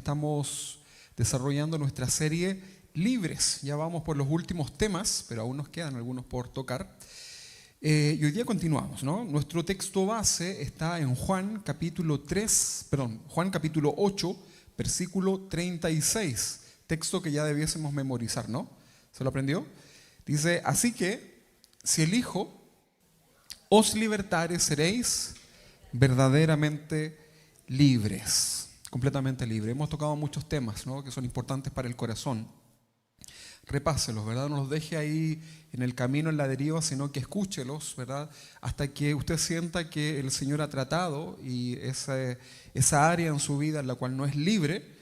estamos desarrollando nuestra serie Libres. Ya vamos por los últimos temas, pero aún nos quedan algunos por tocar. Y hoy día continuamos, ¿no? Nuestro texto base está en Juan capítulo 8, versículo 36. Texto que ya debiésemos memorizar, ¿no? ¿Se lo aprendió? Dice, así que, si el Hijo os libertare, seréis verdaderamente libres, completamente libres. Hemos tocado muchos temas, ¿no?, que son importantes para el corazón. Repáselos, ¿verdad? No los deje ahí en el camino, en la deriva, sino que escúchelos, ¿verdad? Hasta que usted sienta que el Señor ha tratado y esa área en su vida en la cual no es libre,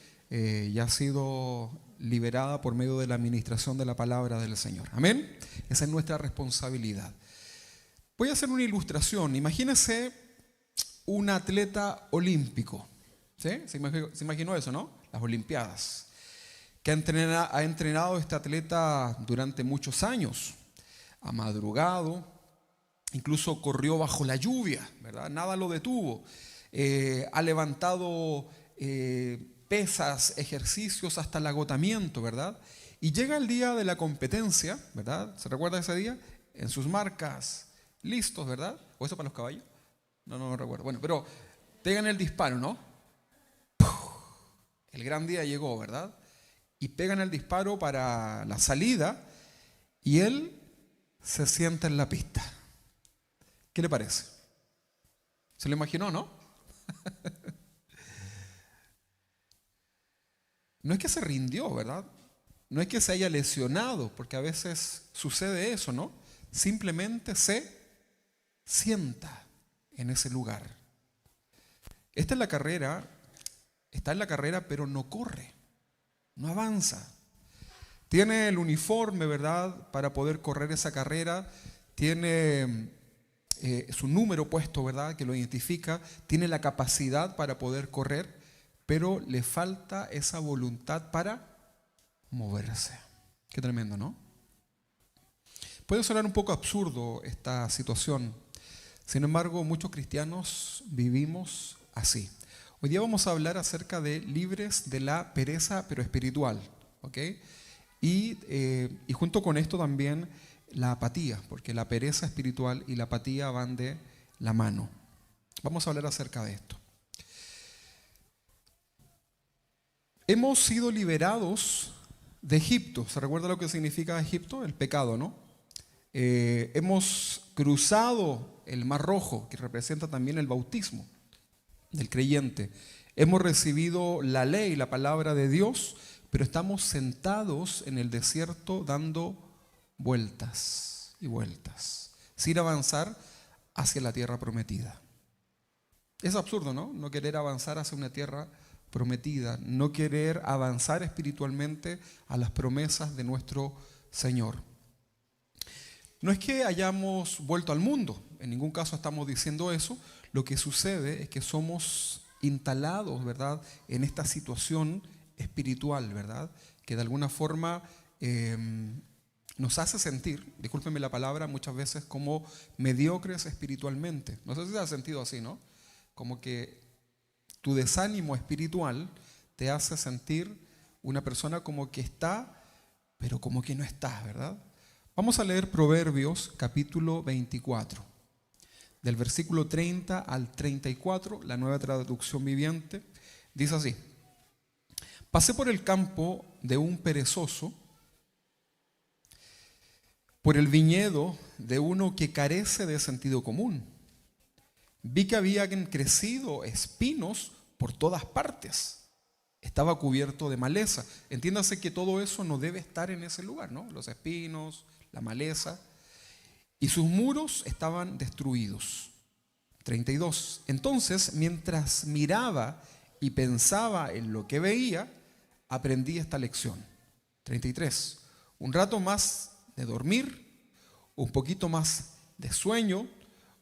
ya ha sido liberada por medio de la administración de la palabra del Señor. Amén. Esa es nuestra responsabilidad. Voy a hacer una ilustración. Imagínese un atleta olímpico. ¿Sí? ¿Se imaginó eso, no? Las Olimpiadas. Que ha entrenado este atleta durante muchos años. Ha madrugado, incluso corrió bajo la lluvia, ¿verdad? Nada lo detuvo. Ha levantado pesas, ejercicios hasta el agotamiento, ¿verdad? Y llega el día de la competencia, ¿verdad? ¿Se recuerda ese día? En sus marcas, listos, ¿verdad? ¿O eso para los caballos? No recuerdo. Bueno, pero pegan el disparo, ¿no? El gran día llegó, ¿verdad? Y pegan el disparo para la salida y él se sienta en la pista. ¿Qué le parece? ¿Se lo imaginó, no? No es que se rindió, ¿verdad? No es que se haya lesionado, porque a veces sucede eso, ¿no? Simplemente se sienta en ese lugar. Está en la carrera, pero no corre, no avanza. Tiene el uniforme, ¿verdad?, para poder correr esa carrera. Tiene su número puesto, ¿verdad?, que lo identifica. Tiene la capacidad para poder correr, pero le falta esa voluntad para moverse. Qué tremendo, ¿no? Puede sonar un poco absurdo esta situación. Sin embargo, muchos cristianos vivimos así. Hoy día vamos a hablar acerca de libres de la pereza, pero espiritual, ¿ok? Y junto con esto también la apatía, porque la pereza espiritual y la apatía van de la mano. Vamos a hablar acerca de esto. Hemos sido liberados de Egipto. ¿Se recuerda lo que significa Egipto? El pecado, ¿no? Hemos cruzado el Mar Rojo, que representa también el bautismo del creyente. Hemos recibido la ley, la palabra de Dios, pero estamos sentados en el desierto dando vueltas y vueltas, sin avanzar hacia la tierra prometida. Es absurdo, ¿no? No querer avanzar hacia una tierra prometida, no querer avanzar espiritualmente a las promesas de nuestro Señor. No es que hayamos vuelto al mundo, en ningún caso estamos diciendo eso. Lo que sucede es que somos instalados, ¿verdad?, en esta situación espiritual, ¿verdad?, que de alguna forma nos hace sentir, discúlpenme la palabra, muchas veces como mediocres espiritualmente. No sé si se ha sentido así, ¿no? Como que tu desánimo espiritual te hace sentir una persona como que está, pero como que no está, ¿verdad? Vamos a leer Proverbios capítulo 24, del versículo 30 al 34, la Nueva Traducción Viviente. Dice así: pasé por el campo de un perezoso, por el viñedo de uno que carece de sentido común. Vi que habían crecido espinos por todas partes. Estaba cubierto de maleza. Entiéndase que todo eso no debe estar en ese lugar, ¿no? Los espinos, la maleza. Y sus muros estaban destruidos. 32. Entonces, mientras miraba y pensaba en lo que veía, aprendí esta lección. 33. Un rato más de dormir, un poquito más de sueño,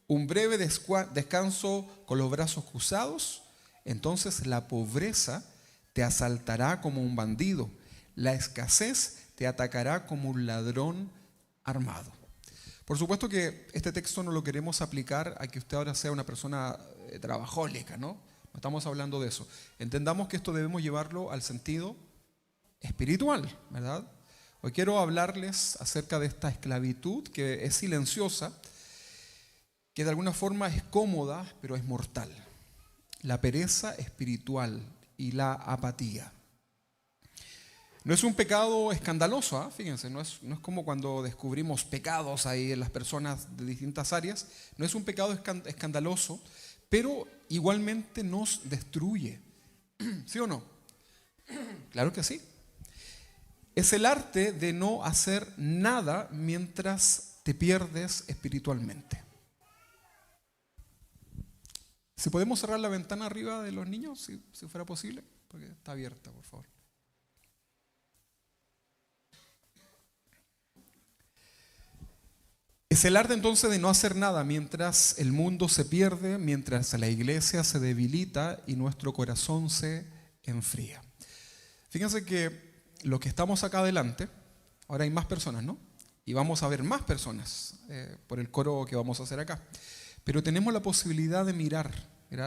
un breve descanso con los brazos cruzados, entonces la pobreza te asaltará como un bandido, la escasez te atacará como un ladrón armado. Por supuesto que este texto no lo queremos aplicar a que usted ahora sea una persona trabajólica, ¿no? No estamos hablando de eso. Entendamos que esto debemos llevarlo al sentido espiritual, ¿verdad? Hoy quiero hablarles acerca de esta esclavitud que es silenciosa, que de alguna forma es cómoda, pero es mortal. La pereza espiritual y la apatía. No es un pecado escandaloso, ¿eh? Fíjense, no es como cuando descubrimos pecados ahí en las personas de distintas áreas. No es un pecado escandaloso, pero igualmente nos destruye. ¿Sí o no? Claro que sí. Es el arte de no hacer nada mientras te pierdes espiritualmente. Si podemos cerrar la ventana arriba de los niños, si fuera posible, porque está abierta, por favor. Es el arte entonces de no hacer nada mientras el mundo se pierde, mientras la iglesia se debilita y nuestro corazón se enfría. Fíjense que los que estamos acá adelante, ahora hay más personas, ¿no? Y vamos a ver más personas por el coro que vamos a hacer acá. Pero tenemos la posibilidad de mirar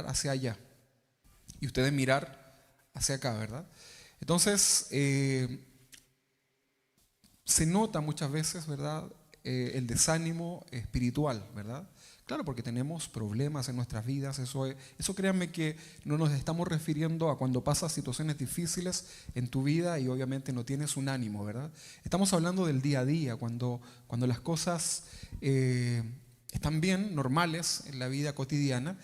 hacia allá. Y ustedes mirar hacia acá, ¿verdad? Entonces, se nota muchas veces, ¿verdad? El desánimo espiritual, ¿verdad? Claro, porque tenemos problemas en nuestras vidas, eso créanme que no nos estamos refiriendo a cuando pasas situaciones difíciles en tu vida y obviamente no tienes un ánimo, ¿verdad? Estamos hablando del día a día, cuando las cosas están bien, normales en la vida cotidiana,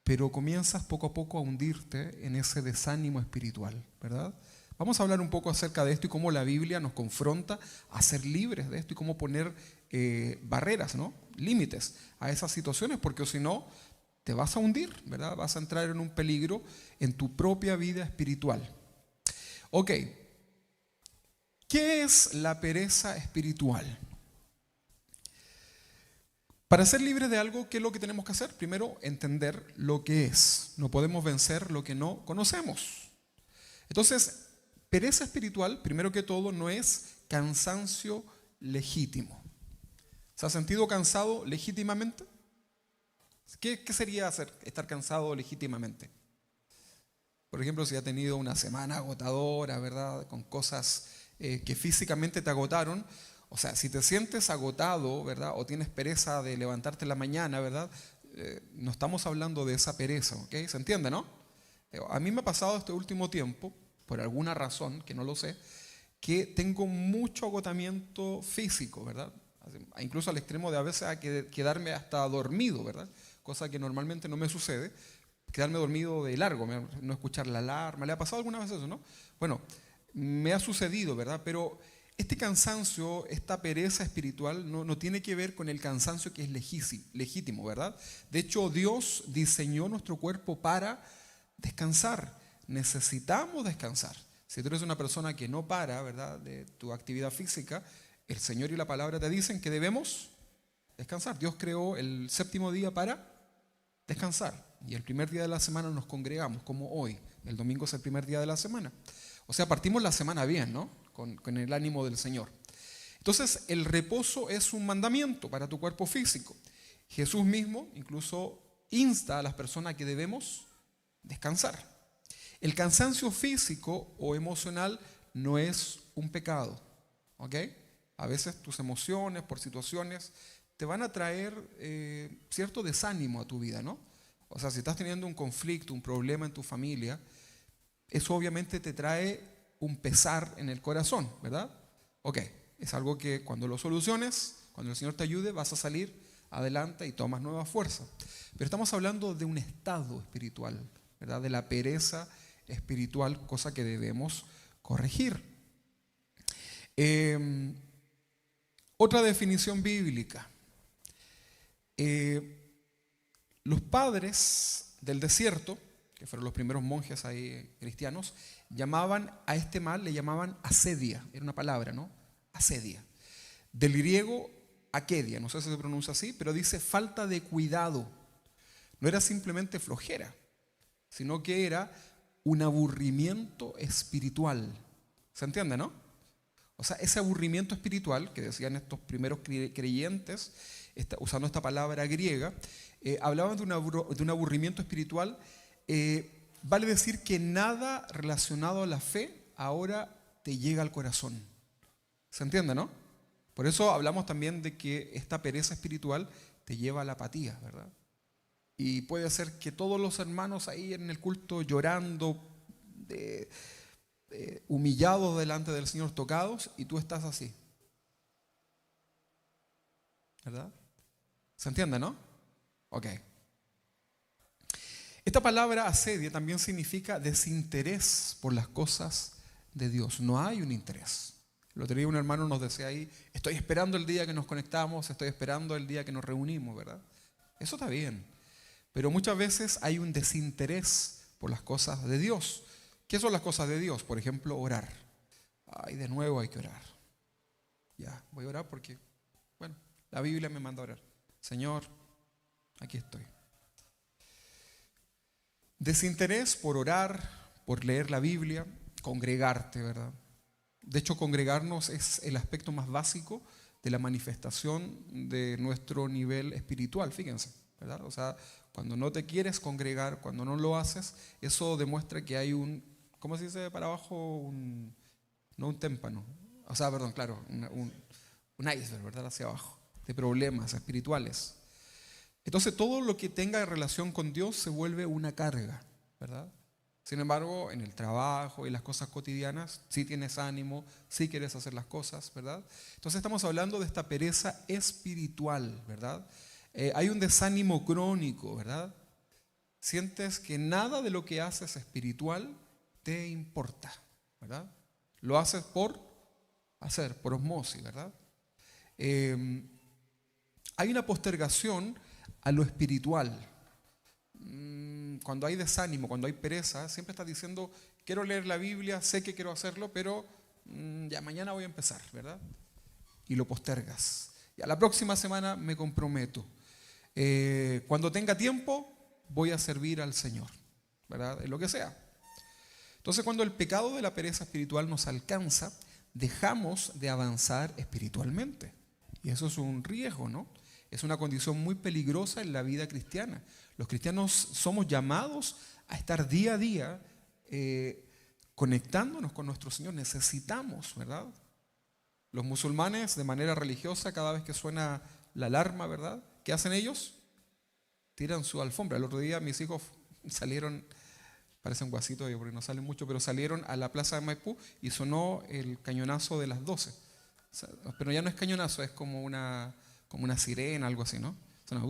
pero comienzas poco a poco a hundirte en ese desánimo espiritual, ¿verdad? Vamos a hablar un poco acerca de esto y cómo la Biblia nos confronta a ser libres de esto y cómo poner barreras, ¿no? Límites a esas situaciones, porque si no, te vas a hundir, ¿verdad? Vas a entrar en un peligro en tu propia vida espiritual. Ok, ¿qué es la pereza espiritual? Para ser libres de algo, ¿qué es lo que tenemos que hacer? Primero, entender lo que es. No podemos vencer lo que no conocemos. Entonces, pereza espiritual, primero que todo, no es cansancio legítimo. ¿Se ha sentido cansado legítimamente? ¿Qué sería estar cansado legítimamente? Por ejemplo, si ha tenido una semana agotadora, ¿verdad? Con cosas que físicamente te agotaron. O sea, si te sientes agotado, ¿verdad? O tienes pereza de levantarte en la mañana, ¿verdad? No estamos hablando de esa pereza, ¿ok? ¿Se entiende, no? A mí me ha pasado este último tiempo, por alguna razón, que no lo sé, que tengo mucho agotamiento físico, ¿verdad? Incluso al extremo de a veces quedarme hasta dormido, ¿verdad? Cosa que normalmente no me sucede, quedarme dormido de largo, no escuchar la alarma. ¿Le ha pasado alguna vez eso, no? Bueno, me ha sucedido, ¿verdad? Pero este cansancio, esta pereza espiritual no tiene que ver con el cansancio que es legítimo, ¿verdad? De hecho, Dios diseñó nuestro cuerpo para descansar. Necesitamos descansar. Si tú eres una persona que no para, ¿verdad?, de tu actividad física, el Señor y la palabra te dicen que debemos descansar. Dios creó el séptimo día para descansar. Y el primer día de la semana nos congregamos, como hoy. El domingo es el primer día de la semana. O sea, partimos la semana bien, ¿no? Con el ánimo del Señor. Entonces, el reposo es un mandamiento para tu cuerpo físico. Jesús mismo incluso insta a las personas que debemos descansar. El cansancio físico o emocional no es un pecado, ¿ok? A veces tus emociones por situaciones te van a traer cierto desánimo a tu vida, ¿no? O sea, si estás teniendo un conflicto, un problema en tu familia, eso obviamente te trae un pesar en el corazón, ¿verdad? Ok, es algo que cuando lo soluciones, cuando el Señor te ayude, vas a salir adelante y tomas nueva fuerza. Pero estamos hablando de un estado espiritual, ¿verdad? De la pereza espiritual, cosa que debemos corregir. Otra definición bíblica. Los padres del desierto, que fueron los primeros monjes ahí cristianos, llamaban a este mal, le llamaban asedia, era una palabra, ¿no? Asedia. Del griego akedia, no sé si se pronuncia así, pero dice falta de cuidado. No era simplemente flojera, sino que era un aburrimiento espiritual. ¿Se entiende, no? O sea, ese aburrimiento espiritual que decían estos primeros creyentes, usando esta palabra griega, hablaban de un aburrimiento espiritual vale decir que nada relacionado a la fe ahora te llega al corazón. ¿Se entiende, no? Por eso hablamos también de que esta pereza espiritual te lleva a la apatía, ¿verdad? Y puede ser que todos los hermanos ahí en el culto llorando, humillados delante del Señor, tocados, y tú estás así, ¿verdad? ¿Se entiende, no? Ok. Esta palabra asedia también significa desinterés por las cosas de Dios. No hay un interés. El otro día un hermano nos decía ahí, estoy esperando el día que nos conectamos, estoy esperando el día que nos reunimos, ¿verdad? Eso está bien. Pero muchas veces hay un desinterés por las cosas de Dios. ¿Qué son las cosas de Dios? Por ejemplo, orar. Ay, de nuevo hay que orar. Ya, voy a orar porque, bueno, la Biblia me manda a orar. Señor, aquí estoy. Desinterés por orar, por leer la Biblia, congregarte, ¿verdad? De hecho, congregarnos es el aspecto más básico de la manifestación de nuestro nivel espiritual, fíjense, ¿verdad? O sea, cuando no te quieres congregar, cuando no lo haces, eso demuestra que hay un, ¿cómo se dice para abajo? No un témpano, o sea, perdón, claro, un iceberg, ¿verdad? Hacia abajo, de problemas espirituales. Entonces todo lo que tenga relación con Dios se vuelve una carga, ¿verdad? Sin embargo, en el trabajo y las cosas cotidianas, sí tienes ánimo, sí quieres hacer las cosas, ¿verdad? Entonces estamos hablando de esta pereza espiritual, ¿verdad? Hay un desánimo crónico, ¿verdad? Sientes que nada de lo que haces espiritual te importa, ¿verdad? Lo haces por hacer, por osmosis, ¿verdad? Hay una postergación a lo espiritual. Cuando hay desánimo, cuando hay pereza, siempre estás diciendo, quiero leer la Biblia, sé que quiero hacerlo, pero ya mañana voy a empezar, ¿verdad? Y lo postergas. Y a la próxima semana me comprometo. Cuando tenga tiempo, voy a servir al Señor, ¿verdad? En lo que sea. Entonces, cuando el pecado de la pereza espiritual nos alcanza, dejamos de avanzar espiritualmente. Y eso es un riesgo, ¿no? Es una condición muy peligrosa en la vida cristiana. Los cristianos somos llamados a estar día a día conectándonos con nuestro Señor. Necesitamos, ¿verdad? Los musulmanes, de manera religiosa, cada vez que suena la alarma, ¿verdad? ¿Qué hacen ellos? Tiran su alfombra. El otro día mis hijos salieron, parecen guasitos ellos porque no salen mucho, pero salieron a la plaza de Maipú y sonó el cañonazo de las 12. O sea, pero ya no es cañonazo, es como una sirena, algo así, ¿no? Suena,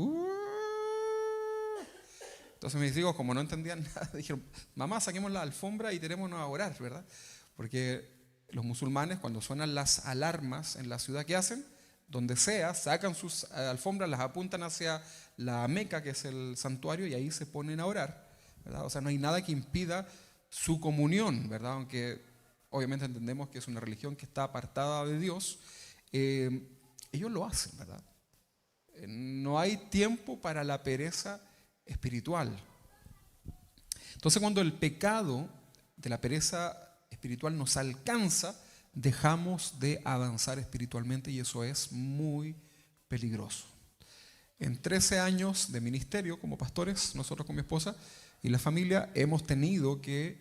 Entonces mis hijos, como no entendían nada, dijeron, mamá, saquemos la alfombra y tirémonos a orar, ¿verdad? Porque los musulmanes, cuando suenan las alarmas en la ciudad, ¿qué hacen? Donde sea, sacan sus alfombras, las apuntan hacia la Meca, que es el santuario, y ahí se ponen a orar, ¿verdad? O sea, no hay nada que impida su comunión, ¿verdad? Aunque obviamente entendemos que es una religión que está apartada de Dios, ellos lo hacen, ¿verdad? No hay tiempo para la pereza espiritual. Entonces, cuando el pecado de la pereza espiritual nos alcanza, dejamos de avanzar espiritualmente y eso es muy peligroso. En 13 años de ministerio como pastores, nosotros con mi esposa y la familia hemos tenido que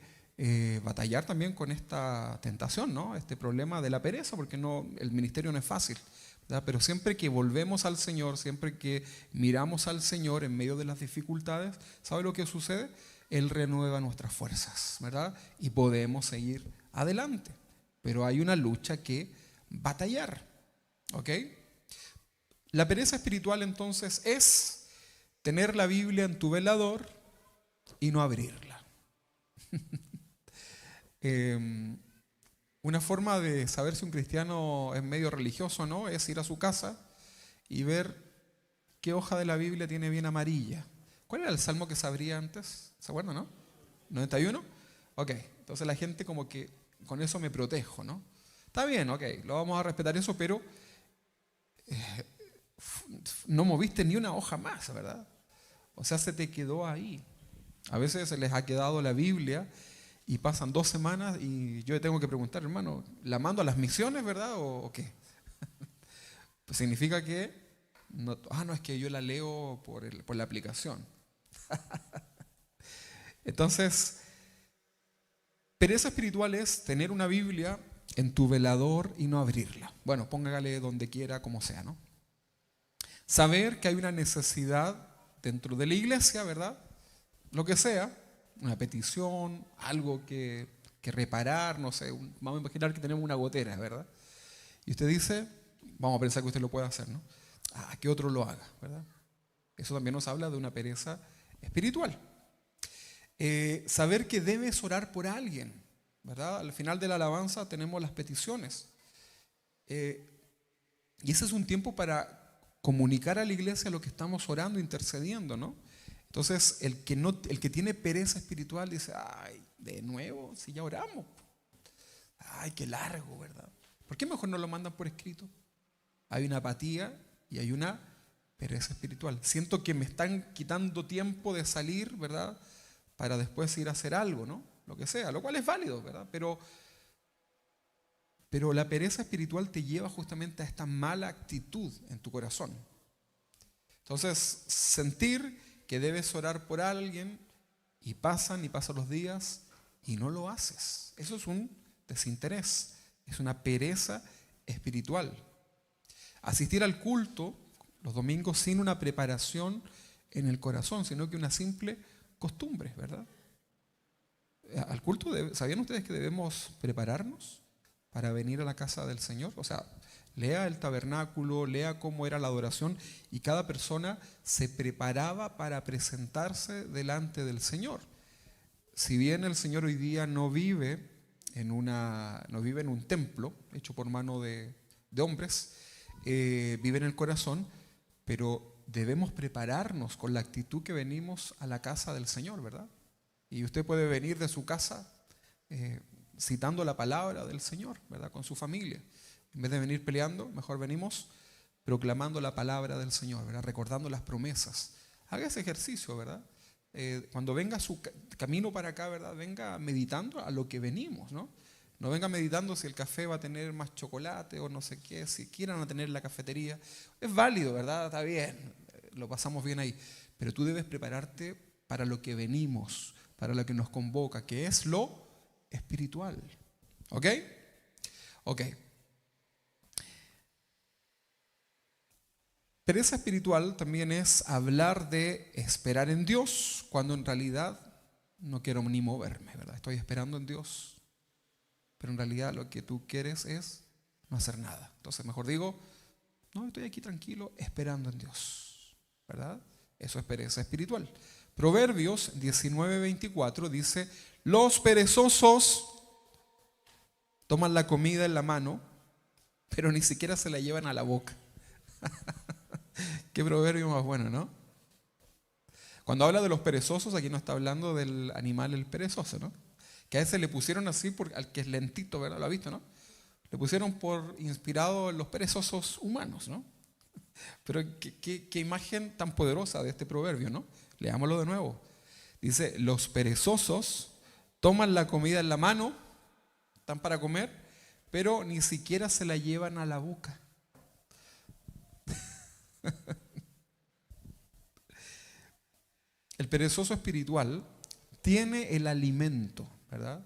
batallar también con esta tentación, ¿no? Este problema de la pereza, porque el ministerio no es fácil, ¿verdad? Pero siempre que volvemos al Señor, siempre que miramos al Señor en medio de las dificultades, ¿sabe lo que sucede? Él renueva nuestras fuerzas, ¿verdad? Y podemos seguir adelante. Pero hay una lucha que batallar, ¿ok? La pereza espiritual entonces es tener la Biblia en tu velador y no abrirla. Una forma de saber si un cristiano es medio religioso o no es ir a su casa y ver qué hoja de la Biblia tiene bien amarilla. ¿Cuál era el salmo que se abría antes? ¿Se acuerdan, no? ¿91? Ok, entonces la gente como que con eso me protejo, ¿no? Está bien, ok, lo vamos a respetar eso, pero no moviste ni una hoja más, ¿verdad? O sea, se te quedó ahí. A veces se les ha quedado la Biblia y pasan 2 semanas y yo le tengo que preguntar, hermano, ¿la mando a las misiones, verdad? ¿O qué? Pues significa que, no, es que yo la leo por la aplicación. Entonces, pereza espiritual es tener una Biblia en tu velador y no abrirla. Bueno, póngale donde quiera, como sea, ¿no? Saber que hay una necesidad dentro de la iglesia, ¿verdad? Lo que sea, una petición, algo que reparar, no sé, vamos a imaginar que tenemos una gotera, ¿verdad? Y usted dice, vamos a pensar que usted lo puede hacer, ¿no? Que otro lo haga, ¿verdad? Eso también nos habla de una pereza espiritual. Saber que debes orar por alguien, ¿verdad? Al final de la alabanza tenemos las peticiones. Y ese es un tiempo para comunicar a la iglesia lo que estamos orando, intercediendo, ¿no? Entonces, el que tiene pereza espiritual dice, ay, de nuevo, si ya oramos. Ay, qué largo, ¿verdad? ¿Por qué mejor no lo mandan por escrito? Hay una apatía y hay una pereza espiritual. Siento que me están quitando tiempo de salir, ¿verdad? Para después ir a hacer algo, ¿no? Lo que sea, lo cual es válido, ¿verdad? Pero la pereza espiritual te lleva justamente a esta mala actitud en tu corazón. Entonces, sentir que debes orar por alguien y pasan los días y no lo haces. Eso es un desinterés, es una pereza espiritual. Asistir al culto los domingos sin una preparación en el corazón, sino que una simple costumbre, ¿verdad? Al culto, ¿sabían ustedes que debemos prepararnos para venir a la casa del Señor? O sea, lea el tabernáculo, lea cómo era la adoración y cada persona se preparaba para presentarse delante del Señor. Si bien el Señor hoy día no vive en un templo hecho por mano de hombres, vive en el corazón, pero debemos prepararnos con la actitud que venimos a la casa del Señor, ¿verdad? Y usted puede venir de su casa citando la palabra del Señor, ¿verdad? Con su familia. En vez de venir peleando, mejor venimos proclamando la palabra del Señor, ¿verdad? Recordando las promesas. Haga ese ejercicio, ¿verdad? Cuando venga su camino para acá, ¿verdad? Venga meditando a lo que venimos, ¿no? No venga meditando si el café va a tener más chocolate o no sé qué, si quieran tener la cafetería. Es válido, ¿verdad? Está bien, lo pasamos bien ahí. Pero tú debes prepararte para lo que venimos, para lo que nos convoca, que es lo espiritual. ¿Ok? Ok. Pereza espiritual también es hablar de esperar en Dios, cuando en realidad no quiero ni moverme, ¿verdad? Estoy esperando en Dios, pero en realidad lo que tú quieres es no hacer nada. Entonces mejor digo, no, estoy aquí tranquilo esperando en Dios, ¿verdad? Eso es pereza espiritual. Proverbios 19:24 dice, los perezosos toman la comida en la mano, pero ni siquiera se la llevan a la boca. Qué proverbio más bueno, ¿no? Cuando habla de los perezosos, aquí no está hablando del animal el perezoso, ¿no? Que a veces le pusieron así al que es lentito, ¿verdad? ¿Lo ha visto, no? Le pusieron por inspirado en los perezosos humanos, ¿no? Pero qué imagen tan poderosa de este proverbio, ¿no? Leámoslo de nuevo. Dice, los perezosos toman la comida en la mano, están para comer, pero ni siquiera se la llevan a la boca. El perezoso espiritual tiene el alimento, ¿verdad?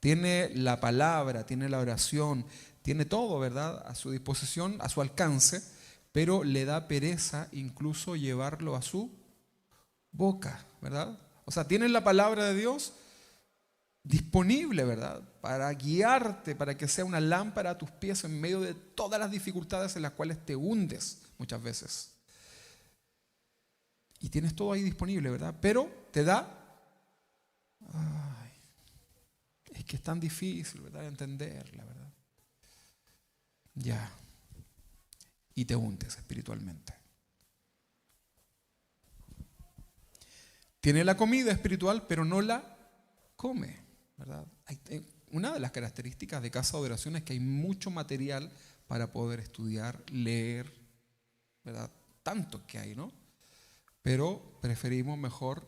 Tiene la palabra, tiene la oración, tiene todo, ¿verdad? A su disposición, a su alcance, pero le da pereza incluso llevarlo a su boca, ¿verdad? O sea, tienes la palabra de Dios disponible, ¿verdad? Para guiarte, para que sea una lámpara a tus pies en medio de todas las dificultades en las cuales te hundes muchas veces. Y tienes todo ahí disponible, ¿verdad? Pero te da... es que es tan difícil, ¿verdad? Entenderla, ¿verdad? Ya. Y te hundes espiritualmente. Tiene la comida espiritual, pero no la come, ¿verdad? Una de las características de Casa de Oración es que hay mucho material para poder estudiar, leer, ¿verdad? Tanto que hay, ¿no? Pero preferimos mejor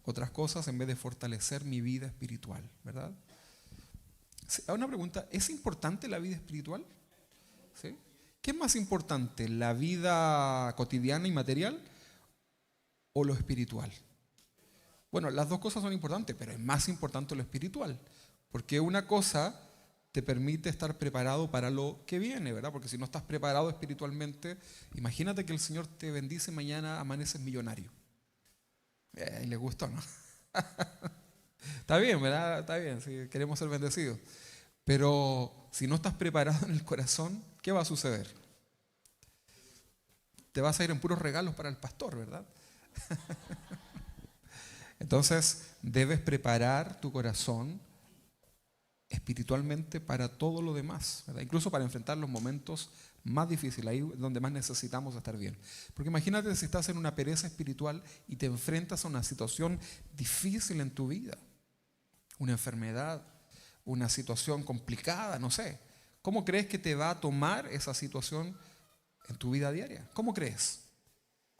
otras cosas en vez de fortalecer mi vida espiritual, ¿verdad? Una pregunta, ¿es importante la vida espiritual? ¿Sí? ¿Qué es más importante, la vida cotidiana y material o lo espiritual? Bueno, las dos cosas son importantes, pero es más importante lo espiritual, porque una cosa te permite estar preparado para lo que viene, ¿verdad? Porque si no estás preparado espiritualmente, imagínate que el Señor te bendice y mañana amaneces millonario. Y le gustó, ¿no? Está bien, ¿verdad? Está bien, si queremos ser bendecidos. Pero si no estás preparado en el corazón, ¿qué va a suceder? Te vas a ir en puros regalos para el pastor, ¿verdad? Entonces, debes preparar tu corazón espiritualmente para todo lo demás, ¿verdad? Incluso para enfrentar los momentos más difíciles, ahí donde más necesitamos estar bien. Porque imagínate si estás en una pereza espiritual y te enfrentas a una situación difícil en tu vida, una enfermedad, una situación complicada, no sé. ¿Cómo crees que te va a tomar esa situación en tu vida diaria? ¿Cómo crees?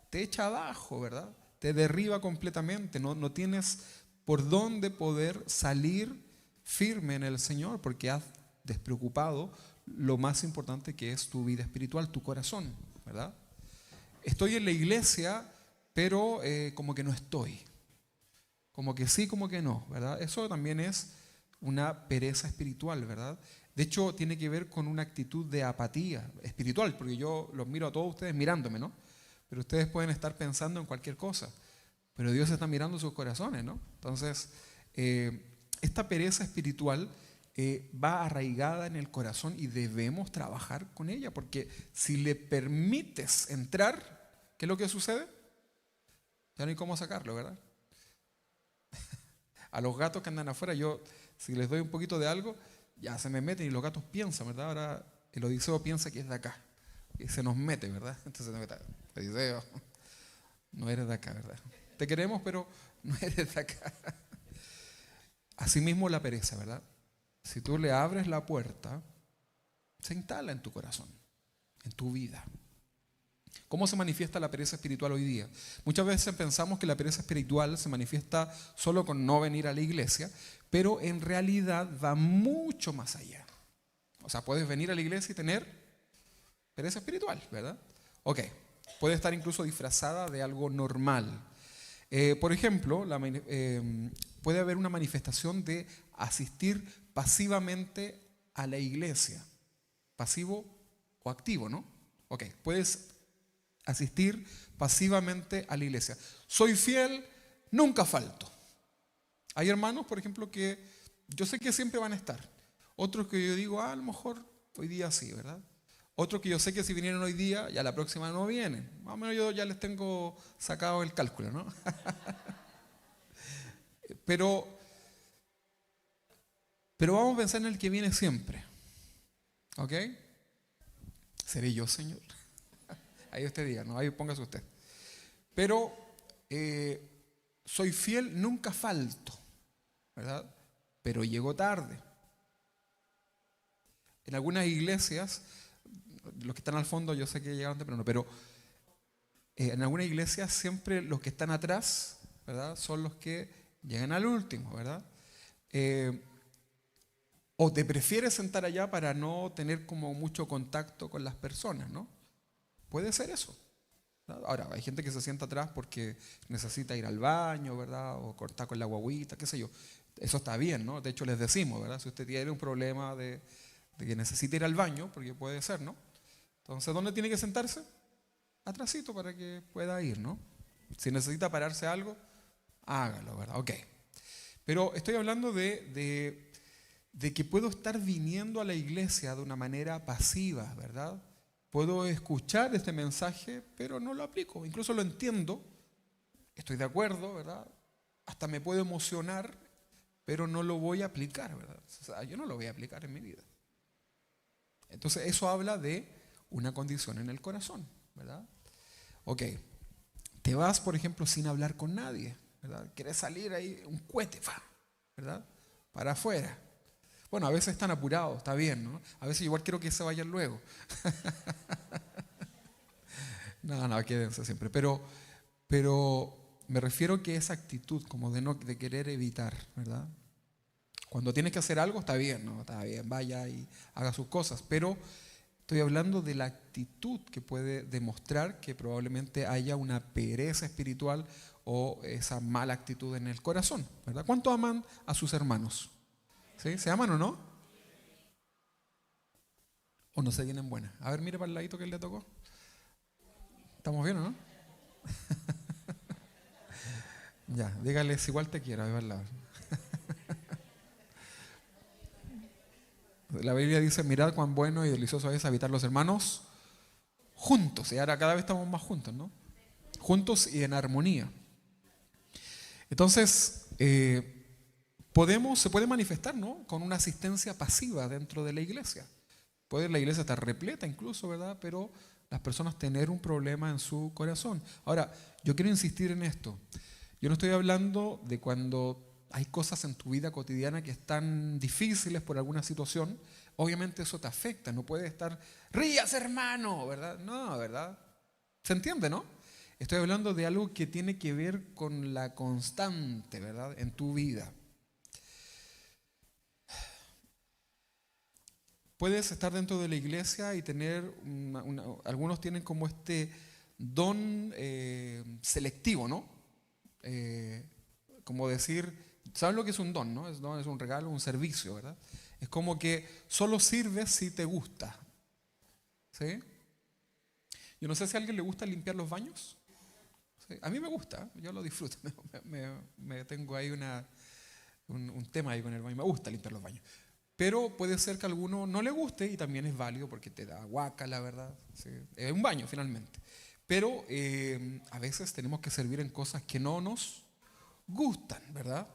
Te echa abajo, ¿verdad? Te derriba completamente, no tienes por dónde poder salir firme en el Señor porque has despreocupado lo más importante que es tu vida espiritual, tu corazón, ¿verdad? Estoy en la iglesia, pero como que no estoy. Como que sí, como que no, ¿verdad? Eso también es una pereza espiritual, ¿verdad? De hecho, tiene que ver con una actitud de apatía espiritual, porque yo los miro a todos ustedes mirándome, ¿no? Pero ustedes pueden estar pensando en cualquier cosa, pero Dios está mirando sus corazones, ¿no? Entonces, esta pereza espiritual va arraigada en el corazón y debemos trabajar con ella, porque si le permites entrar, ¿qué es lo que sucede? Ya no hay cómo sacarlo, ¿verdad? A los gatos que andan afuera, yo, si les doy un poquito de algo, ya se me meten y los gatos piensan, ¿verdad? Ahora el Odiseo piensa que es de acá y se nos mete, ¿verdad? Entonces, Odiseo, no eres de acá, ¿verdad? Te queremos, pero no eres de acá. Asimismo la pereza, ¿verdad? Si tú le abres la puerta, se instala en tu corazón, en tu vida. ¿Cómo se manifiesta la pereza espiritual hoy día? Muchas veces pensamos que la pereza espiritual se manifiesta solo con no venir a la iglesia, pero en realidad va mucho más allá. O sea, puedes venir a la iglesia y tener pereza espiritual, ¿verdad? Ok, puede estar incluso disfrazada de algo normal. Por ejemplo, puede haber una manifestación de asistir pasivamente a la iglesia. Pasivo o activo, ¿no? Ok, puedes asistir pasivamente a la iglesia. Soy fiel, nunca falto. Hay hermanos, por ejemplo, que yo sé que siempre van a estar. Otros que yo digo, a lo mejor hoy día sí, ¿verdad? Otros que yo sé que si vinieron hoy día, ya la próxima no vienen. Más o menos yo ya les tengo sacado el cálculo, ¿no? Pero vamos a pensar en el que viene siempre. ¿Ok? ¿Seré yo, Señor? Ahí usted diga, ¿no? Ahí póngase usted. Pero soy fiel, nunca falto, ¿verdad? Pero llego tarde. En algunas iglesias, los que están al fondo yo sé que llegaron temprano, pero en algunas iglesias siempre los que están atrás, ¿verdad? Son los que llegan al último, ¿verdad? O te prefieres sentar allá para no tener como mucho contacto con las personas, ¿no? Puede ser eso. ¿Verdad? Ahora, hay gente que se sienta atrás porque necesita ir al baño, ¿verdad? O cortar con la guaguita, qué sé yo. Eso está bien, ¿no? De hecho, les decimos, ¿verdad? Si usted tiene un problema de que necesita ir al baño, porque puede ser, ¿no? Entonces, ¿dónde tiene que sentarse? Atrásito para que pueda ir, ¿no? Si necesita pararse algo, hágalo, ¿verdad? Ok. Pero estoy hablando de que puedo estar viniendo a la iglesia de una manera pasiva, ¿verdad? Puedo escuchar este mensaje, pero no lo aplico. Incluso lo entiendo, estoy de acuerdo, ¿verdad? Hasta me puedo emocionar, pero no lo voy a aplicar, ¿verdad? O sea, yo no lo voy a aplicar en mi vida. Entonces, eso habla de una condición en el corazón, ¿verdad? Ok, te vas, por ejemplo, sin hablar con nadie, ¿verdad? Quieres salir ahí, un cohete, ¿verdad? Para afuera. Bueno, a veces están apurados, está bien, ¿no? A veces igual quiero que se vayan luego. No, quédense siempre. Pero me refiero que esa actitud como de querer evitar, ¿verdad? Cuando tienes que hacer algo, está bien, ¿no? Está bien, vaya y haga sus cosas. Pero Estoy hablando de la actitud que puede demostrar que probablemente haya una pereza espiritual o esa mala actitud en el corazón, ¿verdad? ¿Cuánto aman a sus hermanos? ¿Sí? ¿Se aman o no? ¿O no se tienen buenas? A ver, mire para el ladito que él le tocó. ¿Estamos bien o no? Ya, dígales igual te quiero, ahí va al lado. La Biblia dice, mirad cuán bueno y delicioso es habitar los hermanos juntos. Y ahora cada vez estamos más juntos, ¿no? Juntos y en armonía. Entonces, se puede manifestar, ¿no? Con una asistencia pasiva dentro de la iglesia. Puede la iglesia estar repleta incluso, ¿verdad? Pero las personas tener un problema en su corazón. Ahora, yo quiero insistir en esto. Yo no estoy hablando de cuando hay cosas en tu vida cotidiana que están difíciles por alguna situación. Obviamente eso te afecta. No puedes estar, rías hermano, ¿verdad? No, ¿verdad? ¿Se entiende, no? Estoy hablando de algo que tiene que ver con la constante, ¿verdad? En tu vida. Puedes estar dentro de la iglesia y tener, algunos tienen como este don selectivo, ¿no? Como decir, ¿sabes lo que es un don, no? Es un regalo, un servicio, ¿verdad? Es como que solo sirves si te gusta, ¿sí? Yo no sé si a alguien le gusta limpiar los baños. ¿Sí? A mí me gusta, yo lo disfruto. Me tengo ahí un tema ahí con el baño. Me gusta limpiar los baños. Pero puede ser que a alguno no le guste y también es válido porque te da guácala, ¿verdad? ¿Sí? Es un baño finalmente. Pero a veces tenemos que servir en cosas que no nos gustan, ¿verdad?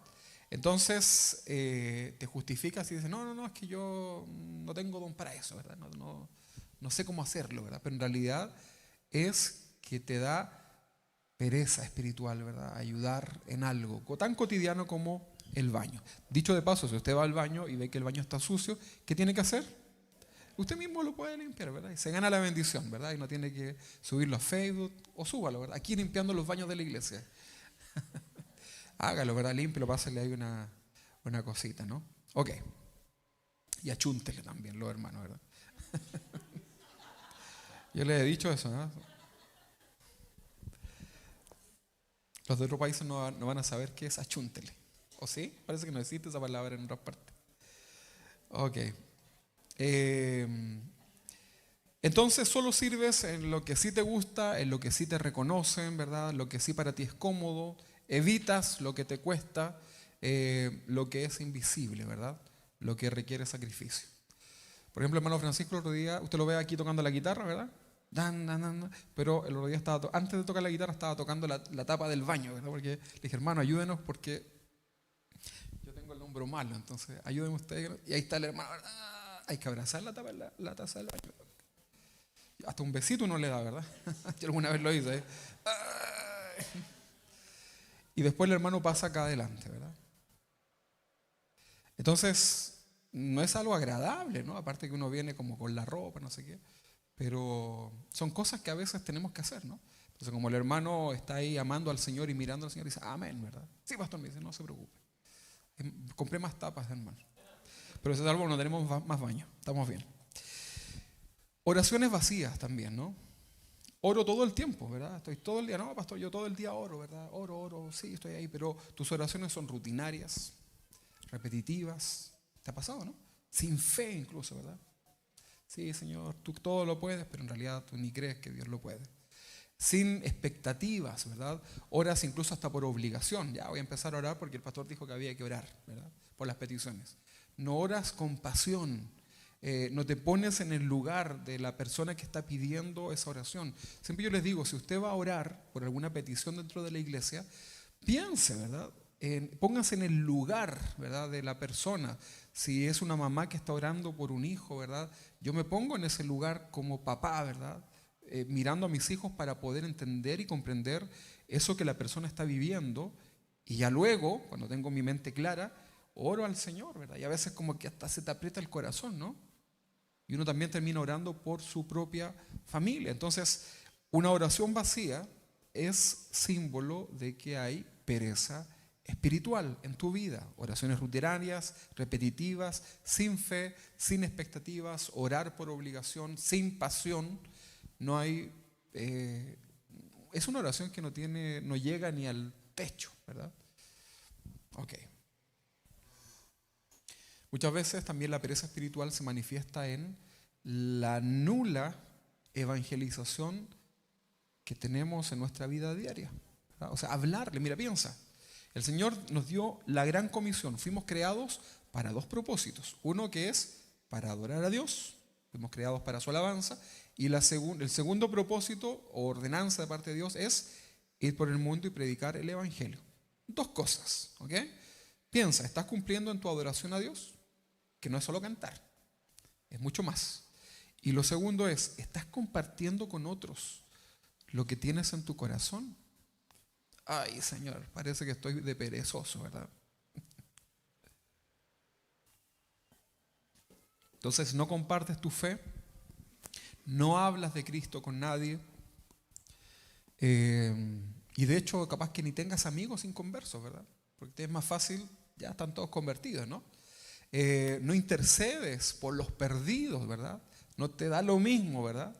Entonces te justificas y dices, no, es que yo no tengo don para eso, ¿verdad? No sé cómo hacerlo, ¿verdad? Pero en realidad es que te da pereza espiritual, ¿verdad? Ayudar en algo tan cotidiano como el baño. Dicho de paso, si usted va al baño y ve que el baño está sucio, ¿qué tiene que hacer? Usted mismo lo puede limpiar, ¿verdad? Y se gana la bendición, ¿verdad? Y no tiene que subirlo a Facebook o súbalo, ¿verdad? Aquí limpiando los baños de la iglesia. Hágalo, ¿verdad? Límpielo, pásale ahí una cosita, ¿no? Ok. Y achúntele también, los hermanos, ¿verdad? Yo les he dicho eso, ¿no? Los de otros países no van a saber qué es achúntele. ¿O sí? Parece que no existe esa palabra en otras partes. Ok. Entonces solo sirves en lo que sí te gusta, en lo que sí te reconocen, ¿verdad? Lo que sí para ti es cómodo. Evitas lo que te cuesta, lo que es invisible, ¿verdad? Lo que requiere sacrificio. Por ejemplo, hermano Francisco, el otro día, usted lo ve aquí tocando la guitarra, ¿verdad? Pero el otro día antes de tocar la guitarra estaba tocando la tapa del baño, ¿verdad? Porque le dije, hermano, ayúdenos porque yo tengo el hombro malo, entonces ayúdenme ustedes. Y ahí está el hermano, hay que abrazar la tapa, la taza del baño. Hasta un besito uno le da, ¿verdad? Yo alguna vez lo hice. Y después el hermano pasa acá adelante, ¿verdad? Entonces, no es algo agradable, ¿no? Aparte que uno viene como con la ropa, no sé qué. Pero son cosas que a veces tenemos que hacer, ¿no? Entonces, como el hermano está ahí amando al Señor y mirando al Señor, dice, amén, ¿verdad? Sí, pastor, me dice, no se preocupe. Compré más tapas, hermano. Pero eso es algo, no tenemos más baño, estamos bien. Oraciones vacías también, ¿no? Oro todo el tiempo, ¿verdad? Estoy todo el día, no, pastor, yo todo el día oro, ¿verdad? Oro, sí, estoy ahí, pero tus oraciones son rutinarias, repetitivas. ¿Te ha pasado, no? Sin fe incluso, ¿verdad? Sí, Señor, tú todo lo puedes, pero en realidad tú ni crees que Dios lo puede. Sin expectativas, ¿verdad? Oras incluso hasta por obligación. Ya voy a empezar a orar porque el pastor dijo que había que orar, ¿verdad? Por las peticiones. No oras con pasión. No te pones en el lugar de la persona que está pidiendo esa oración. Siempre yo les digo, si usted va a orar por alguna petición dentro de la iglesia, piense, ¿verdad? Póngase en el lugar, ¿verdad? De la persona. Si es una mamá que está orando por un hijo, ¿verdad? Yo me pongo en ese lugar como papá, ¿verdad? Mirando a mis hijos para poder entender y comprender eso que la persona está viviendo. Y ya luego, cuando tengo mi mente clara, oro al Señor, ¿verdad? Y a veces como que hasta se te aprieta el corazón, ¿no? Y uno también termina orando por su propia familia. Entonces, una oración vacía es símbolo de que hay pereza espiritual en tu vida. Oraciones rutinarias, repetitivas, sin fe, sin expectativas, orar por obligación, sin pasión. No hay, es una oración que no llega ni al techo, ¿verdad? Ok. Muchas veces también la pereza espiritual se manifiesta en la nula evangelización que tenemos en nuestra vida diaria, ¿verdad? O sea, hablarle, mira, piensa. El Señor nos dio la gran comisión. Fuimos creados para dos propósitos. Uno que es para adorar a Dios. Fuimos creados para su alabanza. Y el segundo propósito o ordenanza de parte de Dios es ir por el mundo y predicar el Evangelio. Dos cosas, ¿ok? Piensa, ¿estás cumpliendo en tu adoración a Dios? Que no es solo cantar, es mucho más. Y lo segundo es, ¿estás compartiendo con otros lo que tienes en tu corazón? Ay, Señor, parece que estoy de perezoso, ¿verdad? Entonces no compartes tu fe, no hablas de Cristo con nadie, y de hecho capaz que ni tengas amigos inconversos, ¿verdad? Porque te es más fácil, ya están todos convertidos, ¿no? No intercedes por los perdidos, ¿verdad? No te da lo mismo, ¿verdad?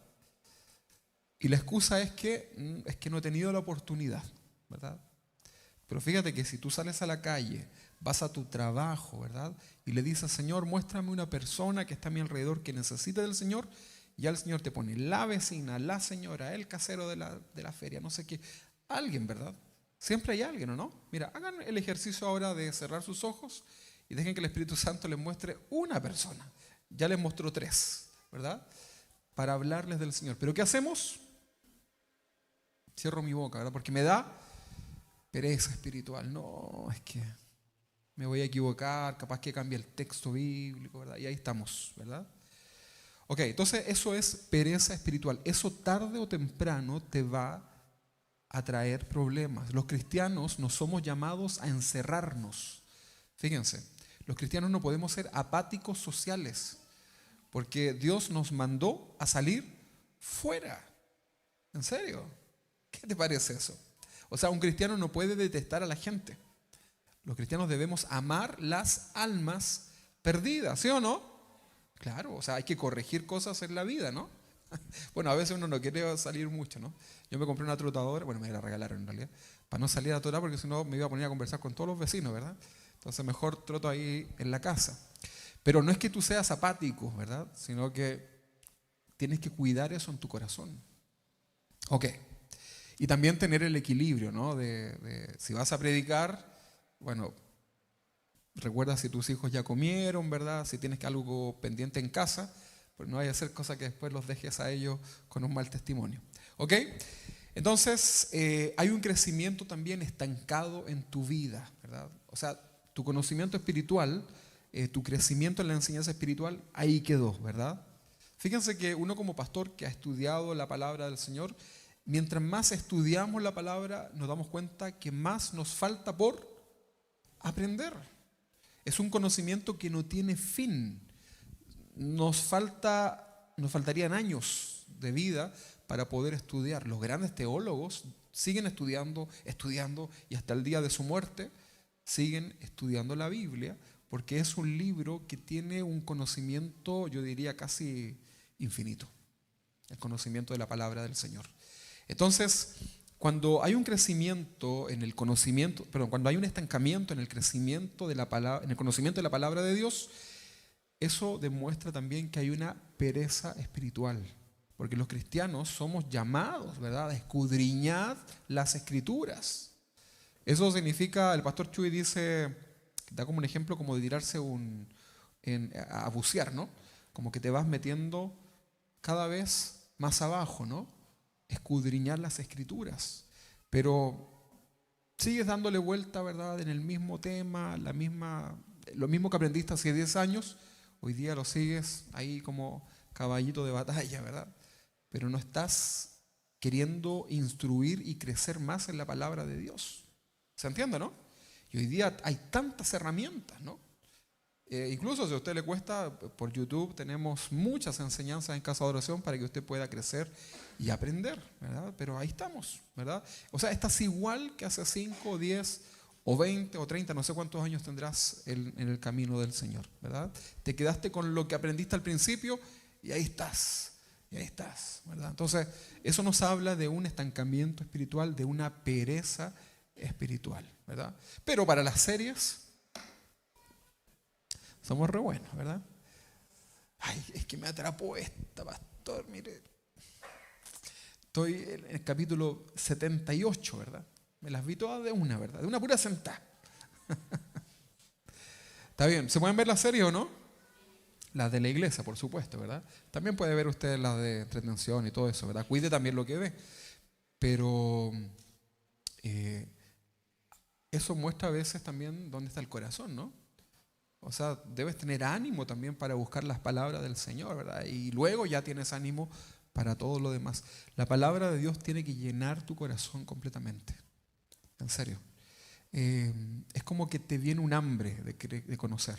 Y la excusa es que no he tenido la oportunidad, ¿verdad? Pero fíjate que si tú sales a la calle, vas a tu trabajo, ¿verdad? Y le dices, Señor, muéstrame una persona que está a mi alrededor que necesite del Señor, ya el Señor te pone la vecina, la señora, el casero de la feria, no sé qué, alguien, ¿verdad? Siempre hay alguien, ¿o no? Mira, hagan el ejercicio ahora de cerrar sus ojos y dejen que el Espíritu Santo les muestre una persona. Ya les mostró tres, ¿verdad? Para hablarles del Señor. ¿Pero qué hacemos? Cierro mi boca, ¿verdad? Porque me da pereza espiritual. No, es que me voy a equivocar, capaz que cambie el texto bíblico, ¿verdad? Y ahí estamos, ¿verdad? Ok, entonces eso es pereza espiritual. Eso tarde o temprano te va a traer problemas. Los cristianos no somos llamados a encerrarnos. Fíjense, los cristianos no podemos ser apáticos sociales, porque Dios nos mandó a salir fuera. ¿En serio? ¿Qué te parece eso? O sea, un cristiano no puede detestar a la gente. Los cristianos debemos amar las almas perdidas, ¿sí o no? Claro, o sea, hay que corregir cosas en la vida, ¿no? Bueno, a veces uno no quiere salir mucho, ¿no? Yo me compré una trotadora, bueno, me la regalaron en realidad, para no salir a trotar porque si no me iba a poner a conversar con todos los vecinos, ¿verdad? Entonces mejor troto ahí en la casa. Pero no es que tú seas apático, ¿verdad? Sino que tienes que cuidar eso en tu corazón. Ok. Y también tener el equilibrio, ¿no? Si vas a predicar, bueno, recuerda si tus hijos ya comieron, ¿verdad? Si tienes algo pendiente en casa, pues no vaya a hacer cosas que después los dejes a ellos con un mal testimonio. ¿Ok? Entonces, hay un crecimiento también estancado en tu vida, ¿verdad? O sea, tu conocimiento espiritual, tu crecimiento en la enseñanza espiritual, ahí quedó, ¿verdad? Fíjense que uno como pastor que ha estudiado la palabra del Señor, mientras más estudiamos la palabra, nos damos cuenta que más nos falta por aprender. Es un conocimiento que no tiene fin. Nos faltarían años de vida para poder estudiar. Los grandes teólogos siguen estudiando y hasta el día de su muerte siguen estudiando la Biblia porque es un libro que tiene un conocimiento, yo diría, casi infinito. El conocimiento de la palabra del Señor. Entonces, cuando hay un crecimiento en el conocimiento, cuando hay un estancamiento en el crecimiento de la palabra, en el conocimiento de la palabra de Dios, eso demuestra también que hay una pereza espiritual, porque los cristianos somos llamados, ¿verdad?, a escudriñar las Escrituras. Eso significa, el pastor Chuy dice, da como un ejemplo como de tirarse a bucear, ¿no? Como que te vas metiendo cada vez más abajo, ¿no? Escudriñar las Escrituras, pero sigues dándole vuelta, ¿verdad?, en el mismo tema, lo mismo que aprendiste hace 10 años, hoy día lo sigues ahí como caballito de batalla, ¿verdad? Pero no estás queriendo instruir y crecer más en la palabra de Dios. ¿Se entiende, no? Y hoy día hay tantas herramientas, ¿no? Incluso si a usted le cuesta, por YouTube tenemos muchas enseñanzas en Casa de Oración para que usted pueda crecer y aprender, ¿verdad? Pero ahí estamos, ¿verdad? O sea, estás igual que hace 5, 10 o 20 o 30, no sé cuántos años tendrás en el camino del Señor, ¿verdad? Te quedaste con lo que aprendiste al principio y ahí estás, ¿verdad? Entonces, eso nos habla de un estancamiento espiritual, de una pereza espiritual, ¿verdad? Pero para las series, somos re buenos, ¿verdad? Ay, es que me atrapó esta, pastor, mire. Estoy en el capítulo 78, ¿verdad? Me las vi todas de una, ¿verdad? De una pura sentada. Está bien, ¿se pueden ver las series o no? Las de la iglesia, por supuesto, ¿verdad? También puede ver usted las de entretención y todo eso, ¿verdad? Cuide también lo que ve. Pero eso muestra a veces también dónde está el corazón, ¿no? O sea, debes tener ánimo también para buscar las palabras del Señor, ¿verdad? Y luego ya tienes ánimo para todo lo demás. La palabra de Dios tiene que llenar tu corazón completamente. En serio. Es como que te viene un hambre de conocer.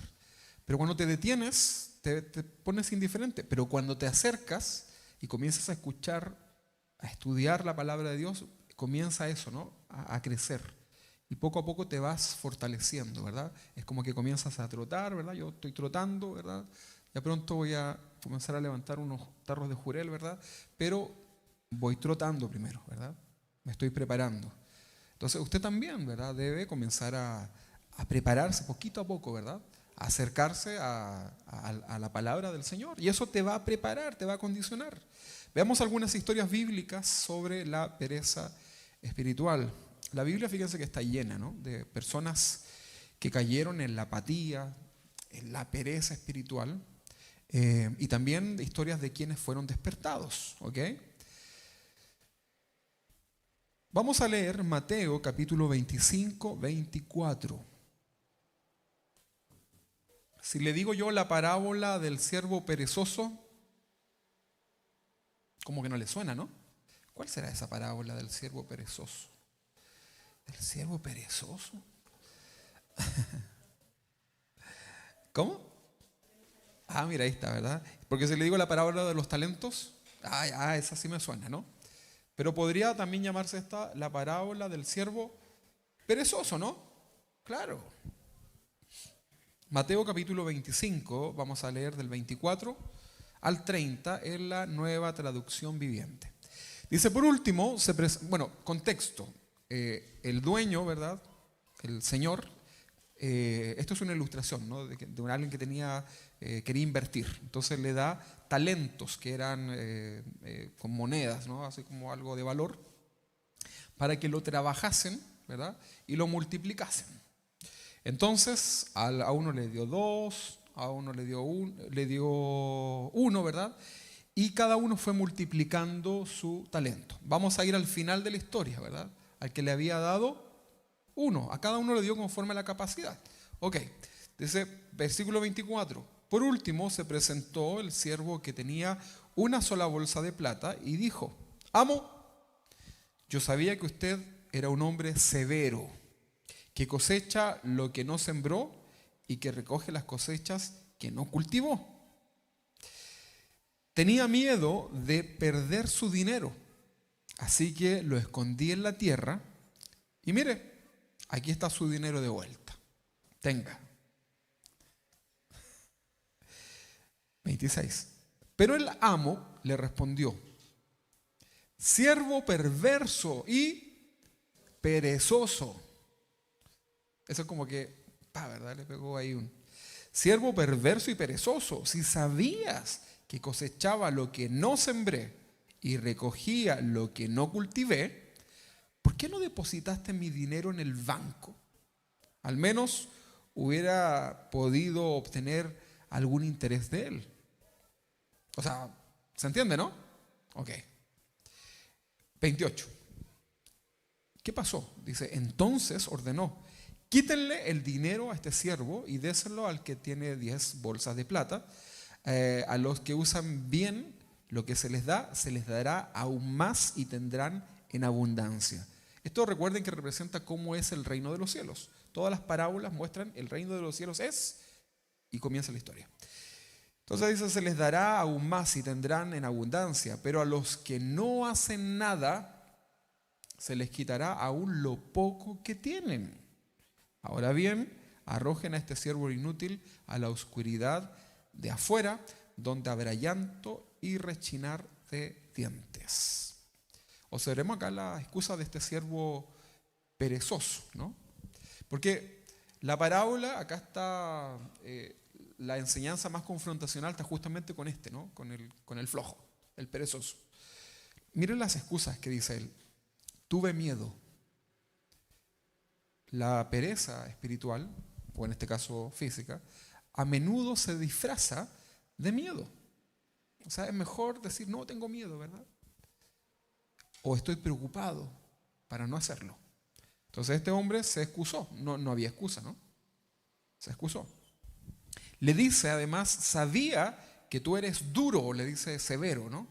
Pero cuando te detienes, te pones indiferente. Pero cuando te acercas y comienzas a escuchar, a estudiar la palabra de Dios, comienza eso, ¿no? A crecer. Y poco a poco te vas fortaleciendo, ¿verdad? Es como que comienzas a trotar, ¿verdad? Yo estoy trotando, ¿verdad? Ya pronto voy a comenzar a levantar unos tarros de jurel, ¿verdad? Pero voy trotando primero, ¿verdad? Me estoy preparando. Entonces usted también, ¿verdad? Debe comenzar a prepararse poquito a poco, ¿verdad? A acercarse a la palabra del Señor. Y eso te va a preparar, te va a condicionar. Veamos algunas historias bíblicas sobre la pereza espiritual. La Biblia, fíjense que está llena, ¿no? De personas que cayeron en la apatía, en la pereza espiritual, y también de historias de quienes fueron despertados, ¿ok? Vamos a leer Mateo capítulo 25, 24. Si le digo yo la parábola del siervo perezoso, como que no le suena, ¿no? ¿Cuál será esa parábola del siervo perezoso? ¿El siervo perezoso? ¿Cómo? Ah, mira, ahí está, ¿verdad? Porque si le digo la parábola de los talentos, esa sí me suena, ¿no? Pero podría también llamarse esta la parábola del siervo perezoso, ¿no? Claro. Mateo capítulo 25, vamos a leer del 24 al 30 en la Nueva Traducción Viviente. Dice, por último, contexto. El dueño, ¿verdad? El señor, esto es una ilustración, ¿no? De alguien que quería invertir. Entonces le da talentos que eran con monedas, ¿no? Así como algo de valor, para que lo trabajasen, ¿verdad? Y lo multiplicasen. Entonces a uno le dio 2, a uno le dio uno, ¿verdad? Y cada uno fue multiplicando su talento. Vamos a ir al final de la historia, ¿verdad? Al que le había dado 1, a cada uno le dio conforme a la capacidad. Ok, dice versículo 24. Por último se presentó el siervo que tenía una sola bolsa de plata y dijo, amo, yo sabía que usted era un hombre severo, que cosecha lo que no sembró y que recoge las cosechas que no cultivó. Tenía miedo de perder su dinero, así que lo escondí en la tierra y mire, aquí está su dinero de vuelta. Tenga. 26. Pero el amo le respondió, siervo perverso y perezoso. Eso es como que, ¿verdad? Le pegó ahí un siervo perverso y perezoso. Si sabías que cosechaba lo que no sembré y recogía lo que no cultivé, ¿por qué no depositaste mi dinero en el banco? Al menos hubiera podido obtener algún interés de él. O sea, ¿se entiende, no? Ok. 28. ¿Qué pasó? Dice, entonces ordenó, quítenle el dinero a este siervo y déselo al que tiene 10 bolsas de plata. A los que usan bien lo que se les dará aún más y tendrán en abundancia. Esto recuerden que representa cómo es el reino de los cielos. Todas las parábolas muestran el reino de los cielos es, y comienza la historia. Entonces dice, se les dará aún más y tendrán en abundancia, pero a los que no hacen nada, se les quitará aún lo poco que tienen. Ahora bien, arrojen a este siervo inútil a la oscuridad de afuera, donde habrá llanto y rechinar de dientes. Observemos acá la excusa de este siervo perezoso, ¿no? Porque la parábola, acá está, la enseñanza más confrontacional está justamente con este, ¿no? Con el flojo, el perezoso. Miren las excusas que dice él. Tuve miedo. La pereza espiritual, o en este caso física, a menudo se disfraza de miedo. O sea, es mejor decir, no, tengo miedo, ¿verdad? O estoy preocupado para no hacerlo. Entonces este hombre se excusó, no había excusa, ¿no? Se excusó. Le dice además, sabía que tú eres duro, le dice severo, ¿no?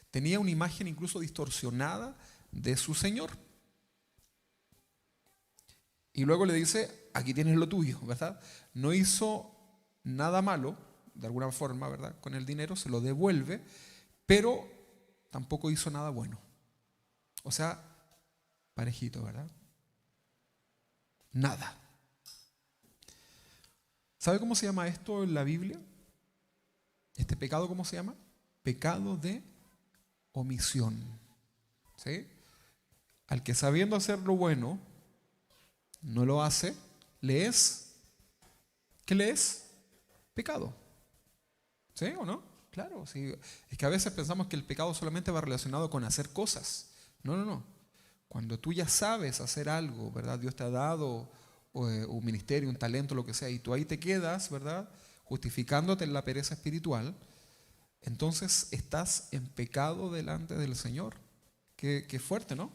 Tenía una imagen incluso distorsionada de su Señor. Y luego le dice, aquí tienes lo tuyo, ¿verdad? No hizo nada malo, de alguna forma, ¿verdad? Con el dinero, se lo devuelve, pero tampoco hizo nada bueno. O sea, parejito, ¿verdad? Nada. ¿Sabe cómo se llama esto en la Biblia? ¿Este pecado cómo se llama? Pecado de omisión. ¿Sí? Al que sabiendo hacer lo bueno, no lo hace, le es, ¿qué le es? Pecado. ¿Sí o no? Claro, sí. Es que a veces pensamos que el pecado solamente va relacionado con hacer cosas. No. Cuando tú ya sabes hacer algo, ¿verdad? Dios te ha dado un ministerio, un talento, lo que sea, y tú ahí te quedas, ¿verdad? Justificándote en la pereza espiritual, entonces estás en pecado delante del Señor. Qué fuerte, ¿no?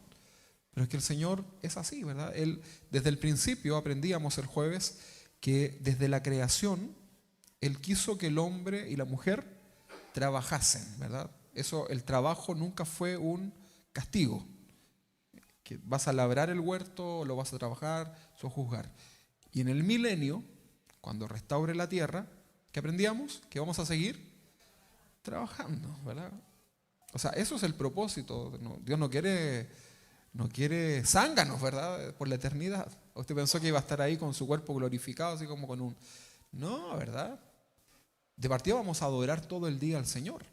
Pero es que el Señor es así, ¿verdad? Él, desde el principio, aprendíamos el jueves, que desde la creación, Él quiso que el hombre y la mujer trabajasen, ¿verdad? Eso, el trabajo nunca fue un castigo. Que vas a labrar el huerto, lo vas a trabajar, sojuzgar. Y en el milenio, cuando restaure la tierra, ¿qué aprendíamos? Que vamos a seguir trabajando, ¿verdad? O sea, eso es el propósito. Dios no quiere zánganos, ¿verdad? Por la eternidad. Usted pensó que iba a estar ahí con su cuerpo glorificado, así como con un... No, ¿verdad? De partida vamos a adorar todo el día al Señor.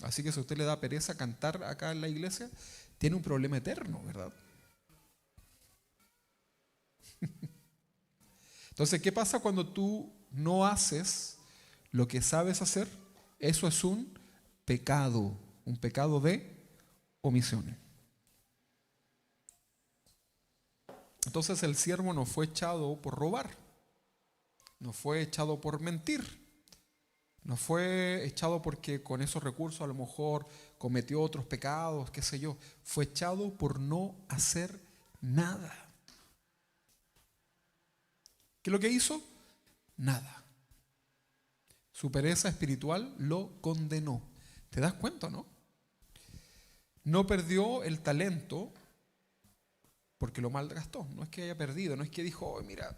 Así que si a usted le da pereza cantar acá en la iglesia, tiene un problema eterno, ¿verdad? Entonces, ¿qué pasa cuando tú no haces lo que sabes hacer? Eso es un pecado de omisión. Entonces el siervo no fue echado por robar, no fue echado por mentir, no fue echado porque con esos recursos a lo mejor cometió otros pecados, qué sé yo. Fue echado por no hacer nada. ¿Qué es lo que hizo? Nada. Su pereza espiritual lo condenó. ¿Te das cuenta, no? No perdió el talento porque lo malgastó. No es que haya perdido, no es que dijo, oh, mira,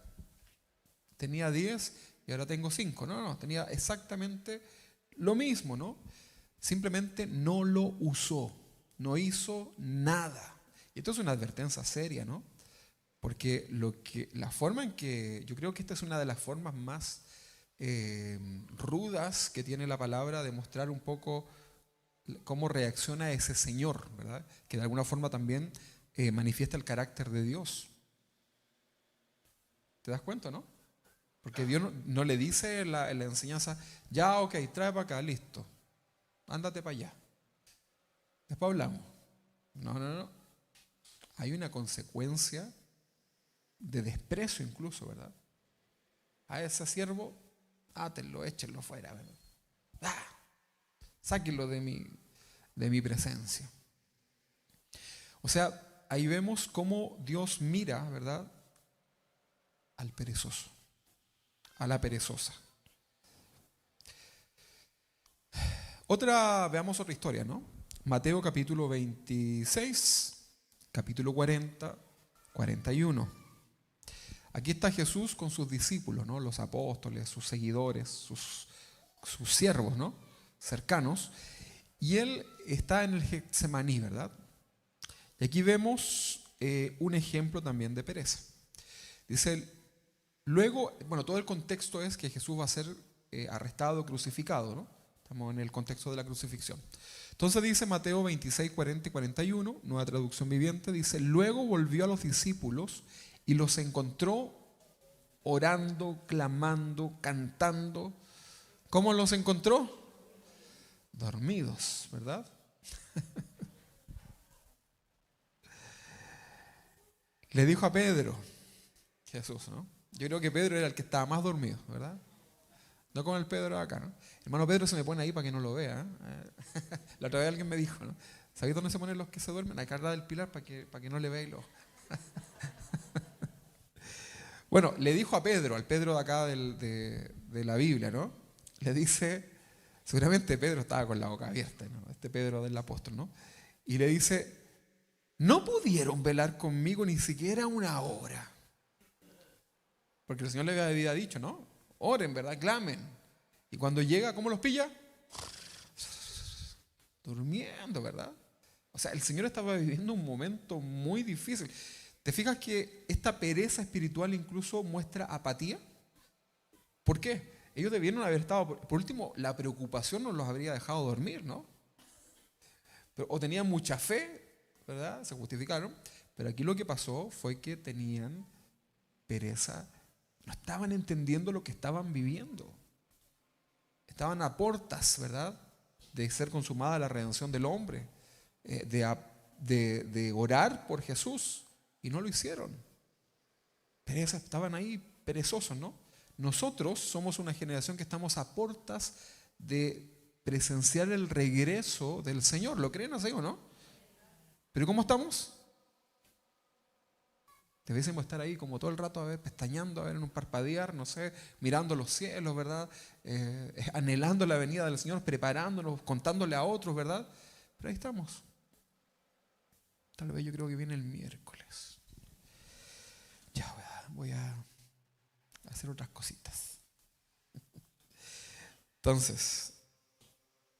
tenía 10 y ahora tengo 5. No, tenía exactamente lo mismo, ¿no? Simplemente no lo usó, no hizo nada. Y esto es una advertencia seria, ¿no? Porque la forma en que, yo creo que esta es una de las formas más rudas que tiene la palabra de mostrar un poco cómo reacciona ese Señor, ¿verdad? Que de alguna forma también manifiesta el carácter de Dios. ¿Te das cuenta, no? Porque Dios no le dice en la enseñanza, ya, ok, trae para acá, listo, ándate para allá. Después hablamos. No. Hay una consecuencia de desprecio incluso, ¿verdad? A ese siervo, átenlo, échenlo fuera, ¿verdad? Sáquenlo de mi presencia. O sea, ahí vemos cómo Dios mira, ¿verdad? Al perezoso, a la perezosa. Veamos otra historia, ¿no? Mateo capítulo 26, capítulo 40, 41. Aquí está Jesús con sus discípulos, ¿no? Los apóstoles, sus seguidores, sus siervos, ¿no? Cercanos. Y él está en el Getsemaní, ¿verdad? Y aquí vemos un ejemplo también de pereza. Dice, luego, bueno, todo el contexto es que Jesús va a ser arrestado, crucificado, ¿no? Estamos en el contexto de la crucifixión. Entonces dice Mateo 26, 40 y 41, nueva traducción viviente, dice, luego volvió a los discípulos y los encontró orando, clamando, cantando. ¿Cómo los encontró? Dormidos, ¿verdad? Le dijo a Pedro, Jesús, ¿no? Yo creo que Pedro era el que estaba más dormido, ¿verdad? No como el Pedro de acá, ¿no? Hermano Pedro se me pone ahí para que no lo vea, ¿eh? La otra vez alguien me dijo, ¿no? ¿Sabéis dónde se ponen los que se duermen? Acá al lado del pilar para que no le veáis los... Bueno, le dijo a Pedro, al Pedro de acá de la Biblia, ¿no? Le dice, seguramente Pedro estaba con la boca abierta, ¿no? Este Pedro del apóstol, ¿no? Y le dice, no pudieron velar conmigo ni siquiera una hora. Porque el Señor le había dicho, ¿no? Oren, ¿verdad? Clamen. Y cuando llega, ¿cómo los pilla? Durmiendo, ¿verdad? O sea, el Señor estaba viviendo un momento muy difícil. ¿Te fijas que esta pereza espiritual incluso muestra apatía? ¿Por qué? Ellos debieron haber estado, por último, la preocupación no los habría dejado dormir, ¿no? O tenían mucha fe, ¿verdad? Se justificaron. Pero aquí lo que pasó fue que tenían pereza. No estaban entendiendo lo que estaban viviendo. Estaban a portas, ¿verdad?, de ser consumada la redención del hombre, de orar por Jesús, y no lo hicieron. Pereza, estaban ahí perezosos, ¿no? Nosotros somos una generación que estamos a portas de presenciar el regreso del Señor. ¿Lo creen así o no? ¿Pero cómo estamos? Debiésemos estar ahí como todo el rato, a ver, pestañeando, a ver, en un parpadear, no sé, mirando los cielos, ¿verdad? Anhelando la venida del Señor, preparándonos, contándole a otros, ¿verdad? Pero ahí estamos. Tal vez yo creo que viene el miércoles. Ya, voy a hacer otras cositas. Entonces,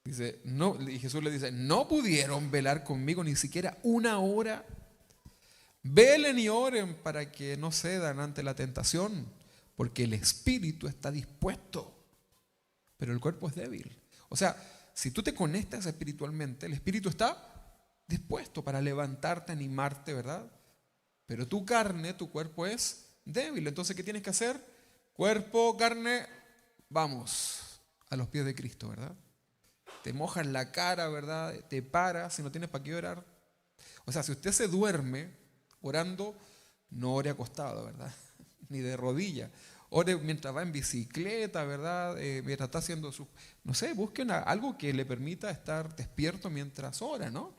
dice, no, y Jesús le dice, no pudieron velar conmigo ni siquiera una hora. Velen y oren para que no cedan ante la tentación, porque el espíritu está dispuesto, pero el cuerpo es débil. O sea, si tú te conectas espiritualmente, el espíritu está dispuesto para levantarte, animarte, ¿verdad? Pero tu carne, tu cuerpo es débil. Entonces, ¿qué tienes que hacer? Cuerpo, carne, vamos a los pies de Cristo, ¿verdad? Te mojas la cara, ¿verdad? Te paras, si no tienes para qué orar. O sea, si usted se duerme orando, no ore acostado, ¿verdad? Ni de rodilla. Ore mientras va en bicicleta, ¿verdad? Mientras está haciendo su... No sé, busque algo que le permita estar despierto mientras ora, ¿no?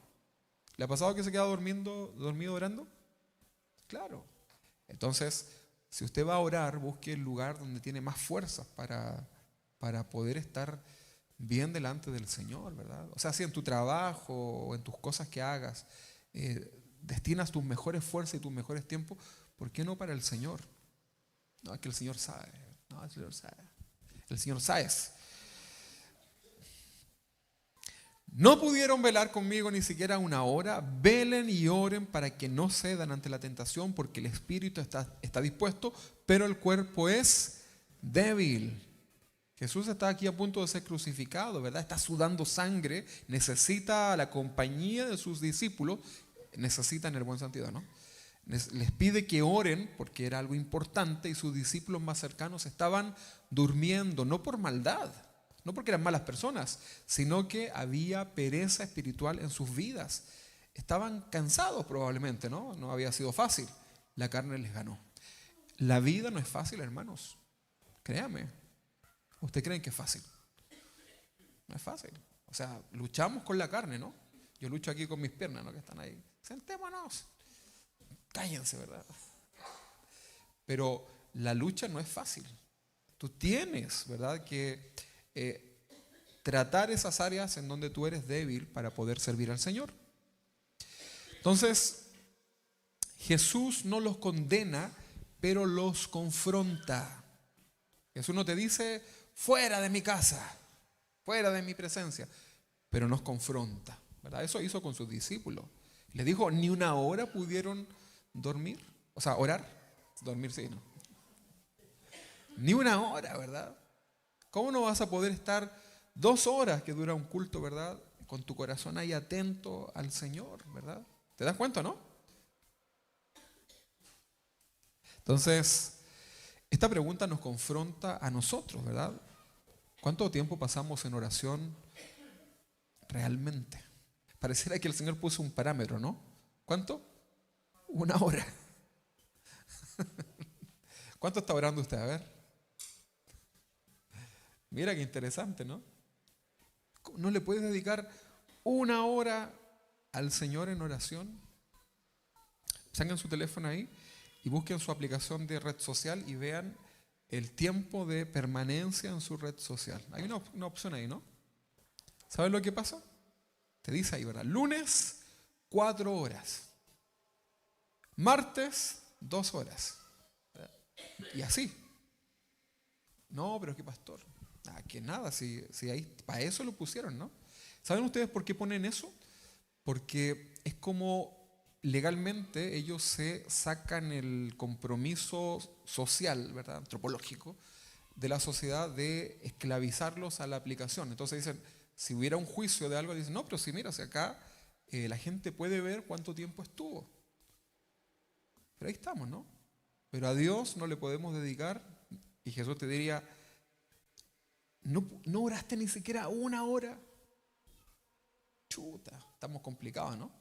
¿Le ha pasado que se queda dormido orando? Claro. Entonces, si usted va a orar, busque el lugar donde tiene más fuerzas para poder estar bien delante del Señor, ¿verdad? O sea, si en tu trabajo o en tus cosas que hagas, destinas tus mejores fuerzas y tus mejores tiempos, ¿por qué no para el Señor? No, es que el Señor sabe. No, el Señor sabe. El Señor sabe. No pudieron velar conmigo ni siquiera una hora. Velen y oren para que no cedan ante la tentación, porque el espíritu está dispuesto, pero el cuerpo es débil. Jesús está aquí a punto de ser crucificado, ¿verdad? Está sudando sangre, necesita la compañía de sus discípulos, necesita en el buen sentido, ¿no? Les pide que oren porque era algo importante y sus discípulos más cercanos estaban durmiendo, no por maldad, no porque eran malas personas, sino que había pereza espiritual en sus vidas. Estaban cansados probablemente, ¿no? No había sido fácil. La carne les ganó. La vida no es fácil, hermanos. Créame. ¿Ustedes creen que es fácil? No es fácil. O sea, luchamos con la carne, ¿no? Yo lucho aquí con mis piernas, ¿no? Que están ahí. Sentémonos. Cállense, ¿verdad? Pero la lucha no es fácil. Tú tienes, ¿verdad?, que tratar esas áreas en donde tú eres débil para poder servir al Señor. Entonces, Jesús no los condena, pero los confronta. Jesús no te dice, fuera de mi casa, fuera de mi presencia, pero nos confronta, ¿verdad? Eso hizo con sus discípulos. Les dijo, ni una hora pudieron dormir, o sea, orar. Dormir sí, ¿no? Ni una hora, ¿verdad? ¿Cómo no vas a poder estar 2 horas que dura un culto, ¿verdad? Con tu corazón ahí atento al Señor, ¿verdad? ¿Te das cuenta, no? Entonces, esta pregunta nos confronta a nosotros, ¿verdad? ¿Cuánto tiempo pasamos en oración realmente? Pareciera que el Señor puso un parámetro, ¿no? ¿Cuánto? 1 hora. ¿Cuánto está orando usted? A ver. Mira qué interesante, ¿no? ¿No le puedes dedicar 1 hora al Señor en oración? Saquen su teléfono ahí y busquen su aplicación de red social y vean el tiempo de permanencia en su red social. Hay una opción ahí, ¿no? ¿Sabes lo que pasa? Te dice ahí, ¿verdad? Lunes, 4 horas. Martes, 2 horas. Y así. No, pero qué pastor. Que nada, si ahí, para eso lo pusieron, ¿no? ¿Saben ustedes por qué ponen eso? Porque es como legalmente ellos se sacan el compromiso social, ¿verdad? Antropológico, de la sociedad de esclavizarlos a la aplicación. Entonces dicen, si hubiera un juicio de algo, dicen, no, pero si mira, si acá la gente puede ver cuánto tiempo estuvo. Pero ahí estamos, ¿no? Pero a Dios no le podemos dedicar, y Jesús te diría, no oraste ni siquiera 1 hora. Chuta, estamos complicados, ¿no?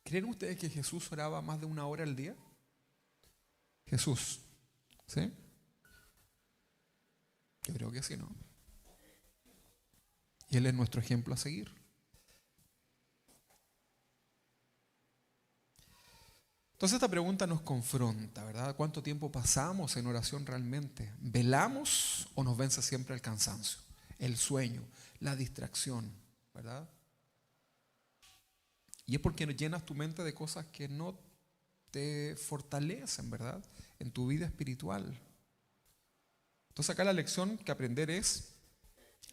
¿Creen ustedes que Jesús oraba más de 1 hora al día? Jesús, ¿sí? Yo creo que sí, ¿no? Y Él es nuestro ejemplo a seguir. Entonces esta pregunta nos confronta, ¿verdad? ¿Cuánto tiempo pasamos en oración realmente? ¿Velamos o nos vence siempre el cansancio, el sueño, la distracción, ¿verdad? Y es porque llenas tu mente de cosas que no te fortalecen, ¿verdad? En tu vida espiritual. Entonces acá la lección que aprender es,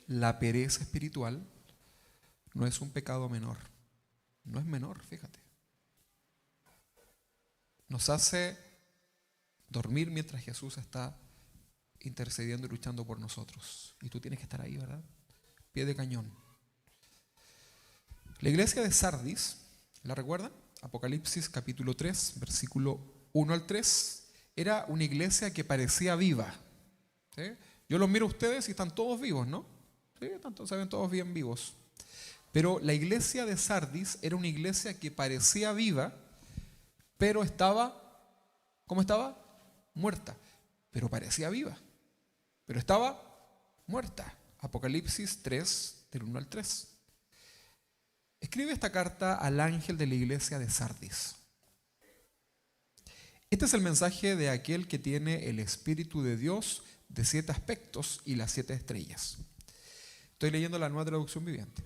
la pereza espiritual no es un pecado menor. No es menor, fíjate. Nos hace dormir mientras Jesús está intercediendo y luchando por nosotros. Y tú tienes que estar ahí, ¿verdad? Pie de cañón. La iglesia de Sardis, ¿la recuerdan? Apocalipsis capítulo 3, versículo 1 al 3. Era una iglesia que parecía viva. ¿Sí? Yo los miro a ustedes y están todos vivos, ¿no? Sí, se ven todos bien vivos. Pero la iglesia de Sardis era una iglesia que parecía viva, pero estaba, ¿cómo estaba? Muerta. Pero parecía viva. Pero estaba muerta. Apocalipsis 3, del 1 al 3. Escribe esta carta al ángel de la iglesia de Sardis. Este es el mensaje de aquel que tiene el Espíritu de Dios de 7 aspectos y las 7 estrellas. Estoy leyendo la Nueva Traducción Viviente.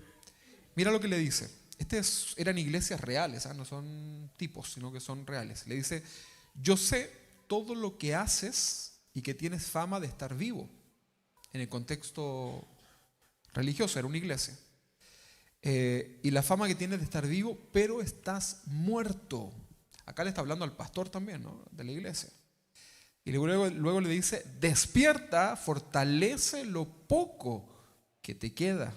Mira lo que le dice. Eran iglesias reales, no son tipos, sino que son reales. Le dice, yo sé todo lo que haces y que tienes fama de estar vivo. En el contexto religioso, era una iglesia. Y la fama que tienes de estar vivo, pero estás muerto. Acá le está hablando al pastor también, ¿no? De la iglesia. Y luego le dice, despierta, fortalece lo poco que te queda,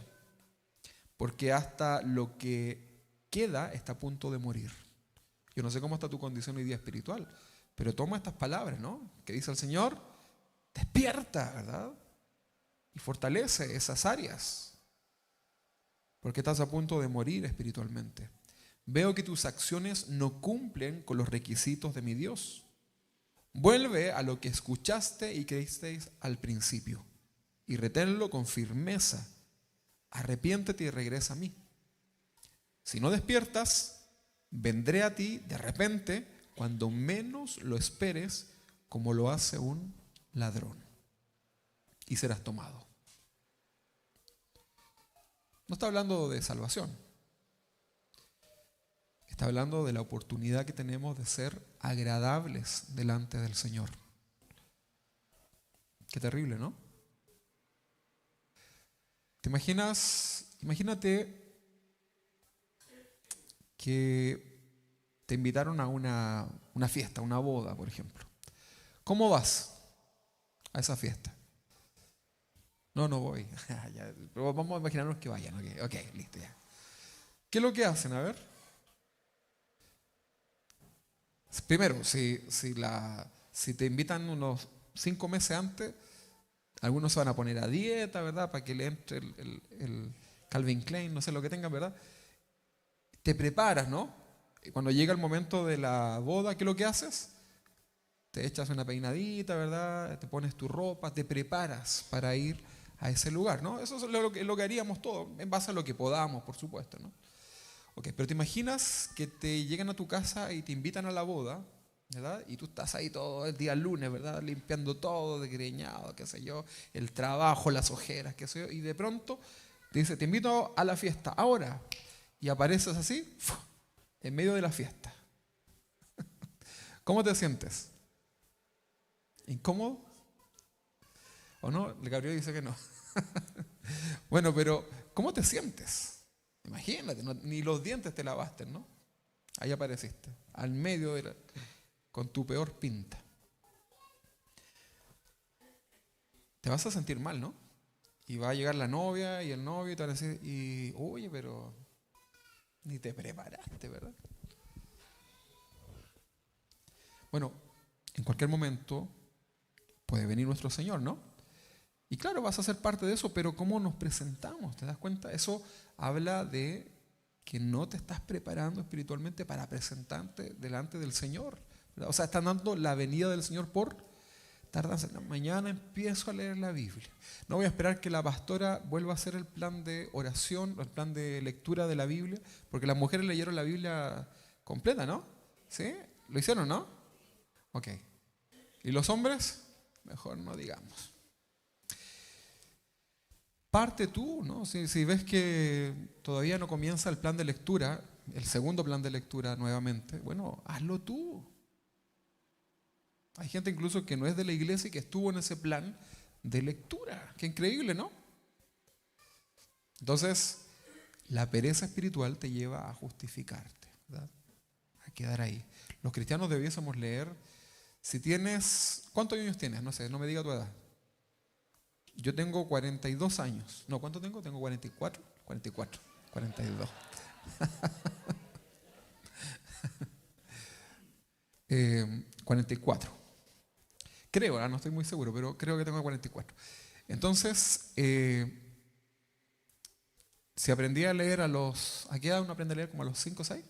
porque hasta lo que queda está a punto de morir. Yo no sé cómo está tu condición hoy día espiritual, pero toma estas palabras, ¿no? Que dice el Señor, despierta, ¿verdad? Y fortalece esas áreas, porque estás a punto de morir espiritualmente. Veo que tus acciones no cumplen con los requisitos de mi Dios. Vuelve a lo que escuchaste y creísteis al principio, y reténlo con firmeza. Arrepiéntete y regresa a mí. Si no despiertas, vendré a ti de repente, cuando menos lo esperes, como lo hace un ladrón, y serás tomado. No está hablando de salvación. Está hablando de la oportunidad que tenemos de ser agradables delante del Señor. Qué terrible, ¿no? ¿Te imaginas? Imagínate que te invitaron a una fiesta, una boda, por ejemplo. ¿Cómo vas a esa fiesta? No, no voy. Ya, pero vamos a imaginarnos que vayan. Ok, listo, ya. ¿Qué es lo que hacen? A ver. Primero, si te invitan unos 5 meses antes, algunos se van a poner a dieta, ¿verdad? Para que le entre el Calvin Klein, no sé lo que tengan, ¿verdad? Te preparas, ¿no? Y cuando llega el momento de la boda, ¿qué es lo que haces? Te echas una peinadita, ¿verdad? Te pones tu ropa, te preparas para ir a ese lugar, ¿no? Eso es lo que haríamos todos, en base a lo que podamos, por supuesto, ¿no? Ok, pero te imaginas que te llegan a tu casa y te invitan a la boda, ¿verdad? Y tú estás ahí todo el día lunes, ¿verdad? Limpiando todo, desgreñado, qué sé yo, el trabajo, las ojeras, qué sé yo, y de pronto te dice, te invito a la fiesta, ahora, y apareces así, ¡fu! En medio de la fiesta. ¿Cómo te sientes? ¿Incómodo? ¿O no? El Gabriel dice que no. Bueno, pero ¿cómo te sientes? Imagínate, ni los dientes te lavaste, ¿no? Ahí apareciste, al medio con tu peor pinta. Te vas a sentir mal, ¿no? Y va a llegar la novia y el novio y te van a decir, oye, pero ni te preparaste, ¿verdad? Bueno, en cualquier momento puede venir nuestro Señor, ¿no? Y claro, vas a ser parte de eso, pero ¿cómo nos presentamos? ¿Te das cuenta? Eso habla de que no te estás preparando espiritualmente para presentarte delante del Señor, ¿verdad? O sea, están dando la venida del Señor por tardanza. Mañana empiezo a leer la Biblia. No voy a esperar que la pastora vuelva a hacer el plan de oración, el plan de lectura de la Biblia, porque las mujeres leyeron la Biblia completa, ¿no? ¿Sí? ¿Lo hicieron, no? Ok. ¿Y los hombres? Mejor no digamos. Parte tú, ¿no? Si ves que todavía no comienza el plan de lectura, el segundo plan de lectura nuevamente, bueno, hazlo tú. Hay gente incluso que no es de la iglesia y que estuvo en ese plan de lectura. Qué increíble, ¿no? Entonces, la pereza espiritual te lleva a justificarte, ¿verdad? A quedar ahí. Los cristianos debiésemos leer, si tienes, ¿cuántos años tienes? No sé, no me diga tu edad. Yo tengo 42 años. No, ¿cuánto tengo? Tengo 44. 44. 42. 44. Creo, no estoy muy seguro, pero creo que tengo 44. Entonces, si aprendí a leer ¿a qué edad uno aprende a leer? ¿Como a los 5 o 6?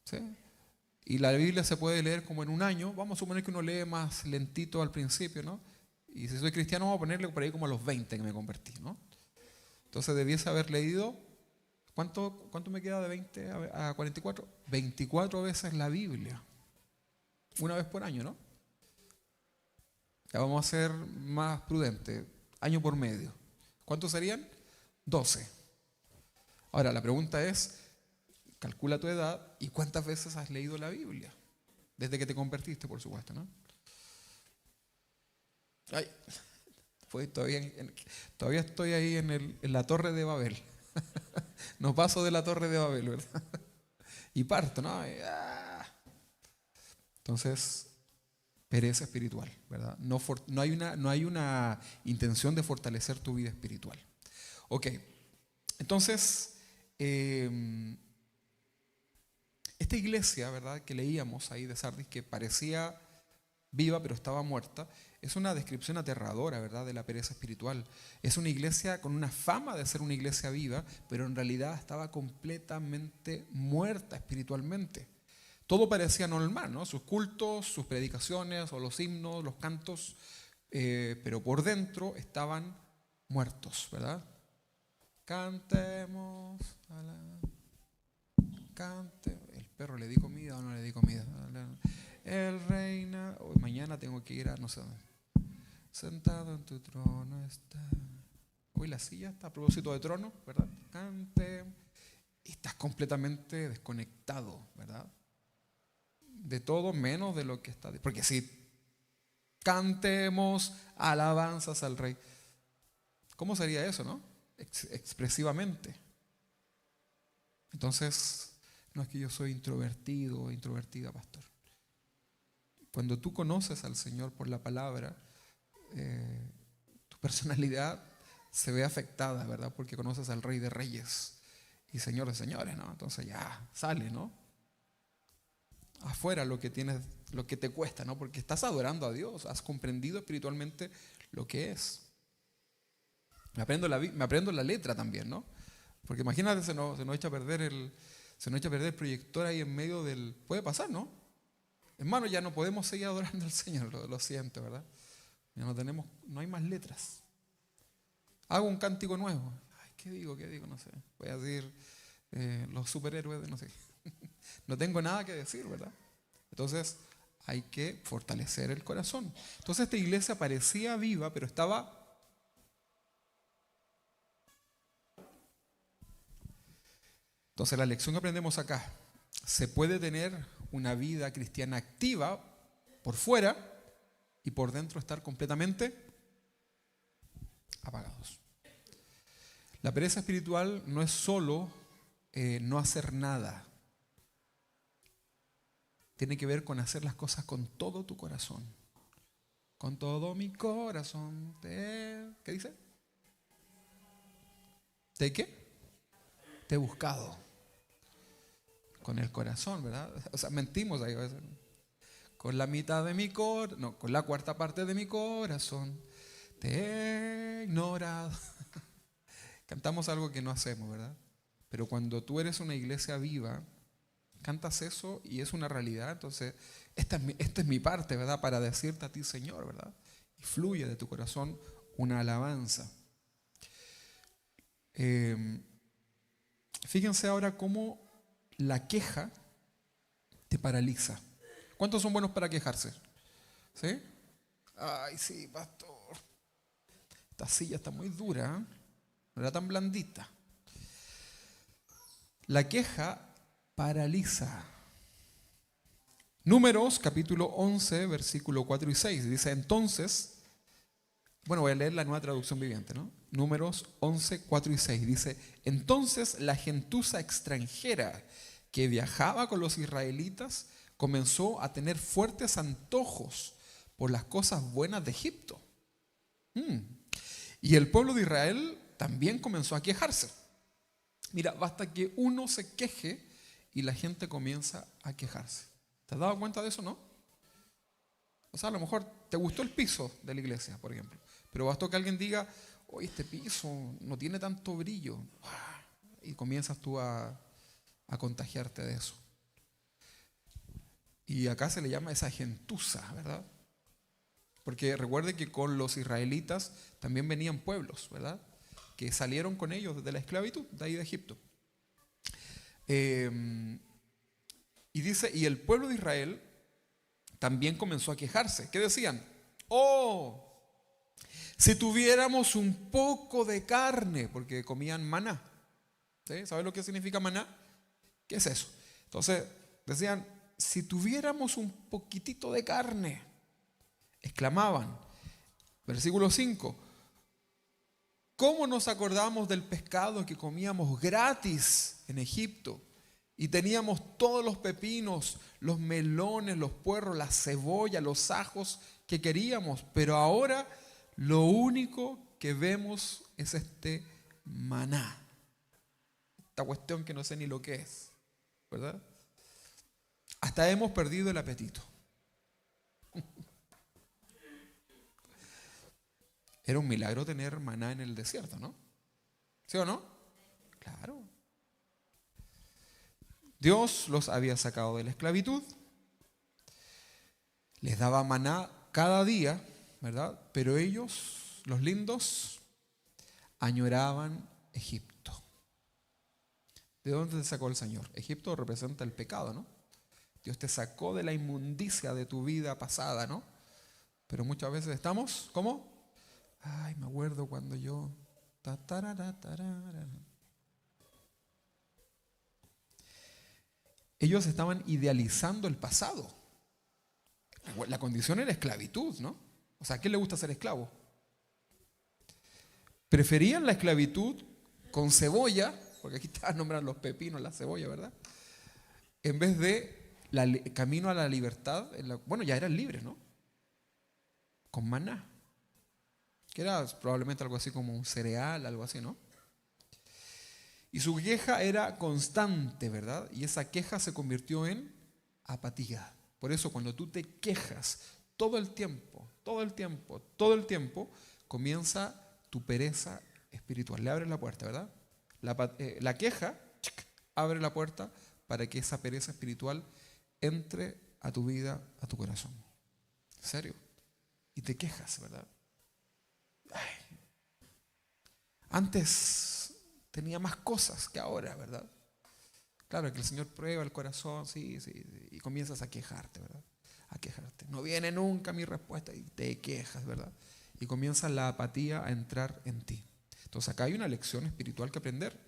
¿Sí? Y la Biblia se puede leer como en un año. Vamos a suponer que uno lee más lentito al principio, ¿no? Y si soy cristiano, vamos a ponerle por ahí como a los 20 que me convertí, ¿no? Entonces debiese haber leído, ¿cuánto me queda de 20 a 44? 24 veces la Biblia. Una vez por año, ¿no? Ya vamos a ser más prudentes. Año por medio. ¿Cuántos serían? 12. Ahora, la pregunta es, calcula tu edad y cuántas veces has leído la Biblia. Desde que te convertiste, por supuesto, ¿no? Ay, pues todavía estoy ahí en la torre de Babel. No paso de la torre de Babel, ¿verdad? Y parto, ¿no? Entonces, pereza espiritual, ¿verdad? No hay una intención de fortalecer tu vida espiritual. Ok, entonces, esta iglesia, ¿verdad? Que leíamos ahí de Sardis, que parecía viva pero estaba muerta, es una descripción aterradora, ¿verdad?, de la pereza espiritual. Es una iglesia con una fama de ser una iglesia viva, pero en realidad estaba completamente muerta espiritualmente. Todo parecía normal, ¿no? Sus cultos, sus predicaciones o los himnos, los cantos, pero por dentro estaban muertos, ¿verdad? Cantemos a la... Cante. El perro, ¿le di comida o no le di comida? El reina. Hoy mañana tengo que ir a no sé dónde. Sentado en tu trono está. Hoy la silla está a propósito de trono, ¿verdad? Cante. Y estás completamente desconectado, ¿verdad? De todo menos de lo que está. Porque si cantemos alabanzas al rey, ¿cómo sería eso, no? Expresivamente. Entonces, No, es que yo soy introvertido o introvertida, pastor. Cuando tú conoces al Señor por la palabra, tu personalidad se ve afectada, ¿verdad? Porque conoces al Rey de Reyes y Señor de Señores, ¿no? Entonces ya sale, ¿no? Afuera lo que tienes, lo que te cuesta, ¿no? Porque estás adorando a Dios, has comprendido espiritualmente lo que es. Me aprendo la letra también, ¿no? Porque imagínate, se nos echa a perder el proyector ahí en medio del... Puede pasar, ¿no? Hermano, ya no podemos seguir adorando al Señor, lo siento, ¿verdad? Ya no hay más letras. Hago un cántico nuevo. Ay, ¿qué digo? No sé. Voy a decir los superhéroes de no sé. No tengo nada que decir, ¿verdad? Entonces hay que fortalecer el corazón. Entonces esta iglesia parecía viva, pero estaba... Entonces la lección que aprendemos acá, se puede tener una vida cristiana activa por fuera y por dentro estar completamente apagados. La pereza espiritual no es solo no hacer nada. Tiene que ver con hacer las cosas con todo tu corazón. Con todo mi corazón. ¿Qué dice? ¿De qué? Te he buscado. Con el corazón, ¿verdad? O sea, mentimos ahí a veces. Con la mitad de mi corazón, no, con la cuarta parte de mi corazón, te he ignorado. Cantamos algo que no hacemos, ¿verdad? Pero cuando tú eres una iglesia viva, cantas eso y es una realidad. Entonces, esta es mi parte, ¿verdad? Para decirte a ti, Señor, ¿verdad? Y fluye de tu corazón una alabanza. Fíjense ahora cómo la queja te paraliza. ¿Cuántos son buenos para quejarse? ¿Sí? Ay, sí, pastor. Esta silla está muy dura, ¿eh? No era tan blandita. La queja paraliza. Números, capítulo 11, versículo 4 y 6. Dice, entonces, bueno, voy a leer la Nueva Traducción Viviente, ¿no? Números 11, 4 y 6. Dice, entonces la gentuza extranjera que viajaba con los israelitas comenzó a tener fuertes antojos por las cosas buenas de Egipto. Y el pueblo de Israel también comenzó a quejarse. Mira, basta que uno se queje y la gente comienza a quejarse. ¿Te has dado cuenta de eso, no? O sea, a lo mejor te gustó el piso de la iglesia, por ejemplo, pero bastó que alguien diga, oye, este piso no tiene tanto brillo. Y comienzas tú a contagiarte de eso. Y acá se le llama esa gentuza, ¿verdad? Porque recuerde que con los israelitas también venían pueblos, ¿verdad? Que salieron con ellos de la esclavitud, de ahí de Egipto. Y dice, y el pueblo de Israel también comenzó a quejarse. ¿Qué decían? Oh, si tuviéramos un poco de carne, porque comían maná. ¿Sí? ¿Sabes lo que significa maná? ¿Qué es eso? Entonces decían, si tuviéramos un poquitito de carne, exclamaban. Versículo 5. ¿Cómo nos acordamos del pescado que comíamos gratis en Egipto? Y teníamos todos los pepinos, los melones, los puerros, la cebolla, los ajos que queríamos. Pero ahora lo único que vemos es este maná. Esta cuestión que no sé ni lo que es, ¿verdad? Hasta hemos perdido el apetito. Era un milagro tener maná en el desierto, ¿no? ¿Sí o no? Claro. Dios los había sacado de la esclavitud, les daba maná cada día, ¿verdad? Pero ellos, los lindos, añoraban Egipto. ¿De dónde te sacó el Señor? Egipto representa el pecado, ¿no? Dios te sacó de la inmundicia de tu vida pasada, ¿no? Pero muchas veces estamos, ¿cómo? Ay, me acuerdo cuando yo... Ellos estaban idealizando el pasado. La condición era esclavitud, ¿no? O sea, ¿a quién le gusta ser esclavo? Preferían la esclavitud con cebolla, porque aquí te nombrando los pepinos, la cebolla, ¿verdad? en vez de camino a la libertad, bueno, ya eran libres, ¿no? Con maná, que era probablemente algo así como un cereal, algo así, ¿no? Y su queja era constante, ¿verdad? Y esa queja se convirtió en apatía. Por eso cuando tú te quejas todo el tiempo, todo el tiempo, todo el tiempo, comienza tu pereza espiritual. Le abres la puerta, ¿verdad? La queja abre la puerta para que esa pereza espiritual entre a tu vida, a tu corazón. ¿En serio? Y te quejas, ¿verdad? Ay, antes tenía más cosas que ahora, ¿verdad? Claro que el Señor prueba el corazón, sí, sí, sí, y comienzas a quejarte, ¿verdad? A quejarte. No viene nunca mi respuesta y te quejas, ¿verdad? Y comienza la apatía a entrar en ti. Entonces acá hay una lección espiritual que aprender.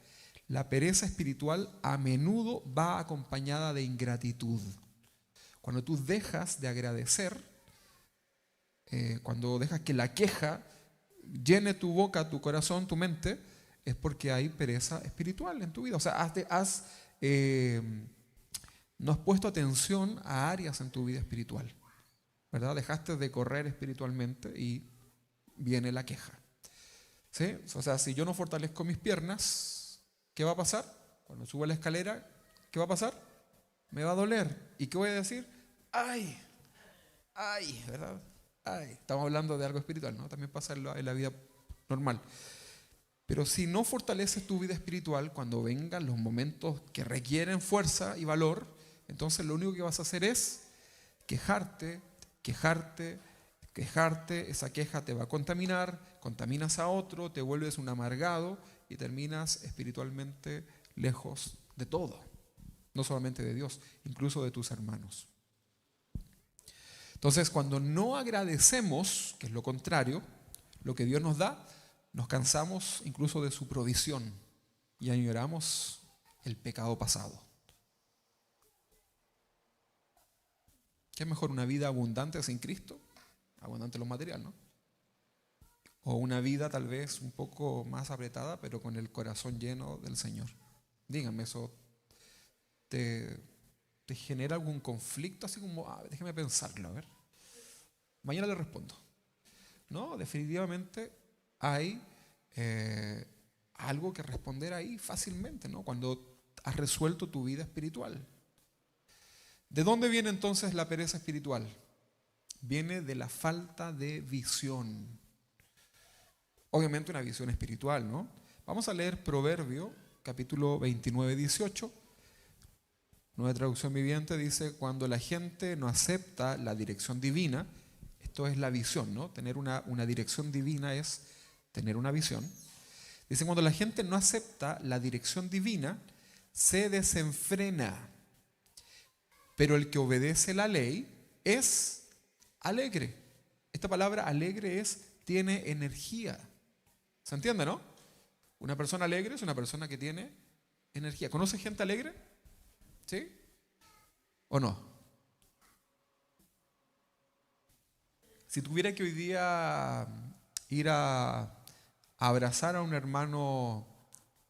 La pereza espiritual a menudo va acompañada de ingratitud. Cuando tú dejas de agradecer, cuando dejas que la queja llene tu boca, tu corazón, tu mente, es porque hay pereza espiritual en tu vida. O sea, no has puesto atención a áreas en tu vida espiritual, ¿verdad? Dejaste de correr espiritualmente y viene la queja. ¿Sí? O sea, si yo no fortalezco mis piernas, ¿qué va a pasar? Cuando subo la escalera, ¿qué va a pasar? Me va a doler. ¿Y qué voy a decir? ¡Ay! ¡Ay! ¿Verdad? ¡Ay! Estamos hablando de algo espiritual, ¿no? También pasa en la vida normal. Pero si no fortaleces tu vida espiritual, cuando vengan los momentos que requieren fuerza y valor, entonces lo único que vas a hacer es quejarte, quejarte, quejarte. Esa queja te va a contaminar, contaminas a otro, te vuelves un amargado y terminas espiritualmente lejos de todo. No solamente de Dios, incluso de tus hermanos. Entonces, cuando no agradecemos, que es lo contrario, lo que Dios nos da, nos cansamos incluso de su provisión y añoramos el pecado pasado. ¿Qué es mejor, una vida abundante sin Cristo? Abundante en lo material, ¿no? O una vida tal vez un poco más apretada, pero con el corazón lleno del Señor. Díganme, ¿eso te, te genera algún conflicto? Así como, déjeme pensarlo, a ver. Mañana le respondo. No, definitivamente hay algo que responder ahí fácilmente, ¿no? Cuando has resuelto tu vida espiritual. ¿De dónde viene entonces la pereza espiritual? Viene de la falta de visión. Obviamente una visión espiritual, ¿no? Vamos a leer Proverbio, capítulo 29, 18. Nueva traducción viviente dice, cuando la gente no acepta la dirección divina, esto es la visión, ¿no? Tener una dirección divina es tener una visión. Dice, cuando la gente no acepta la dirección divina, se desenfrena. Pero el que obedece la ley es alegre. Esta palabra alegre tiene energía. ¿Se entiende, no? Una persona alegre es una persona que tiene energía. ¿Conoce gente alegre? ¿Sí? ¿O no? Si tuviera que hoy día ir a abrazar a un hermano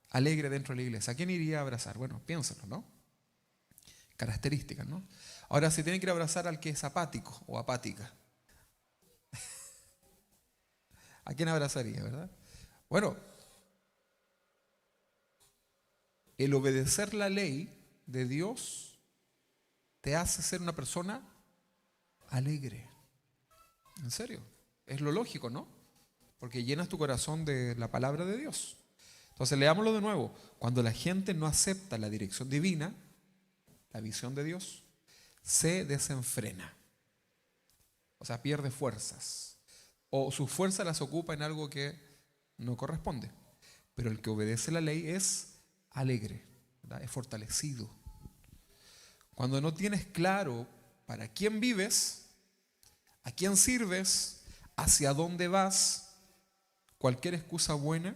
alegre dentro de la iglesia, ¿a quién iría a abrazar? Bueno, piénsalo, ¿no? Características, ¿no? Ahora, si tiene que ir a abrazar al que es apático o apática, ¿a quién abrazaría, verdad? Bueno, el obedecer la ley de Dios te hace ser una persona alegre. En serio, es lo lógico, ¿no? Porque llenas tu corazón de la palabra de Dios. Entonces, leámoslo de nuevo. Cuando la gente no acepta la dirección divina, la visión de Dios, se desenfrena. O sea, pierde fuerzas. O sus fuerzas las ocupa en algo que no corresponde. Pero el que obedece la ley es alegre, ¿verdad? Es fortalecido. Cuando no tienes claro para quién vives, a quién sirves, hacia dónde vas, cualquier excusa buena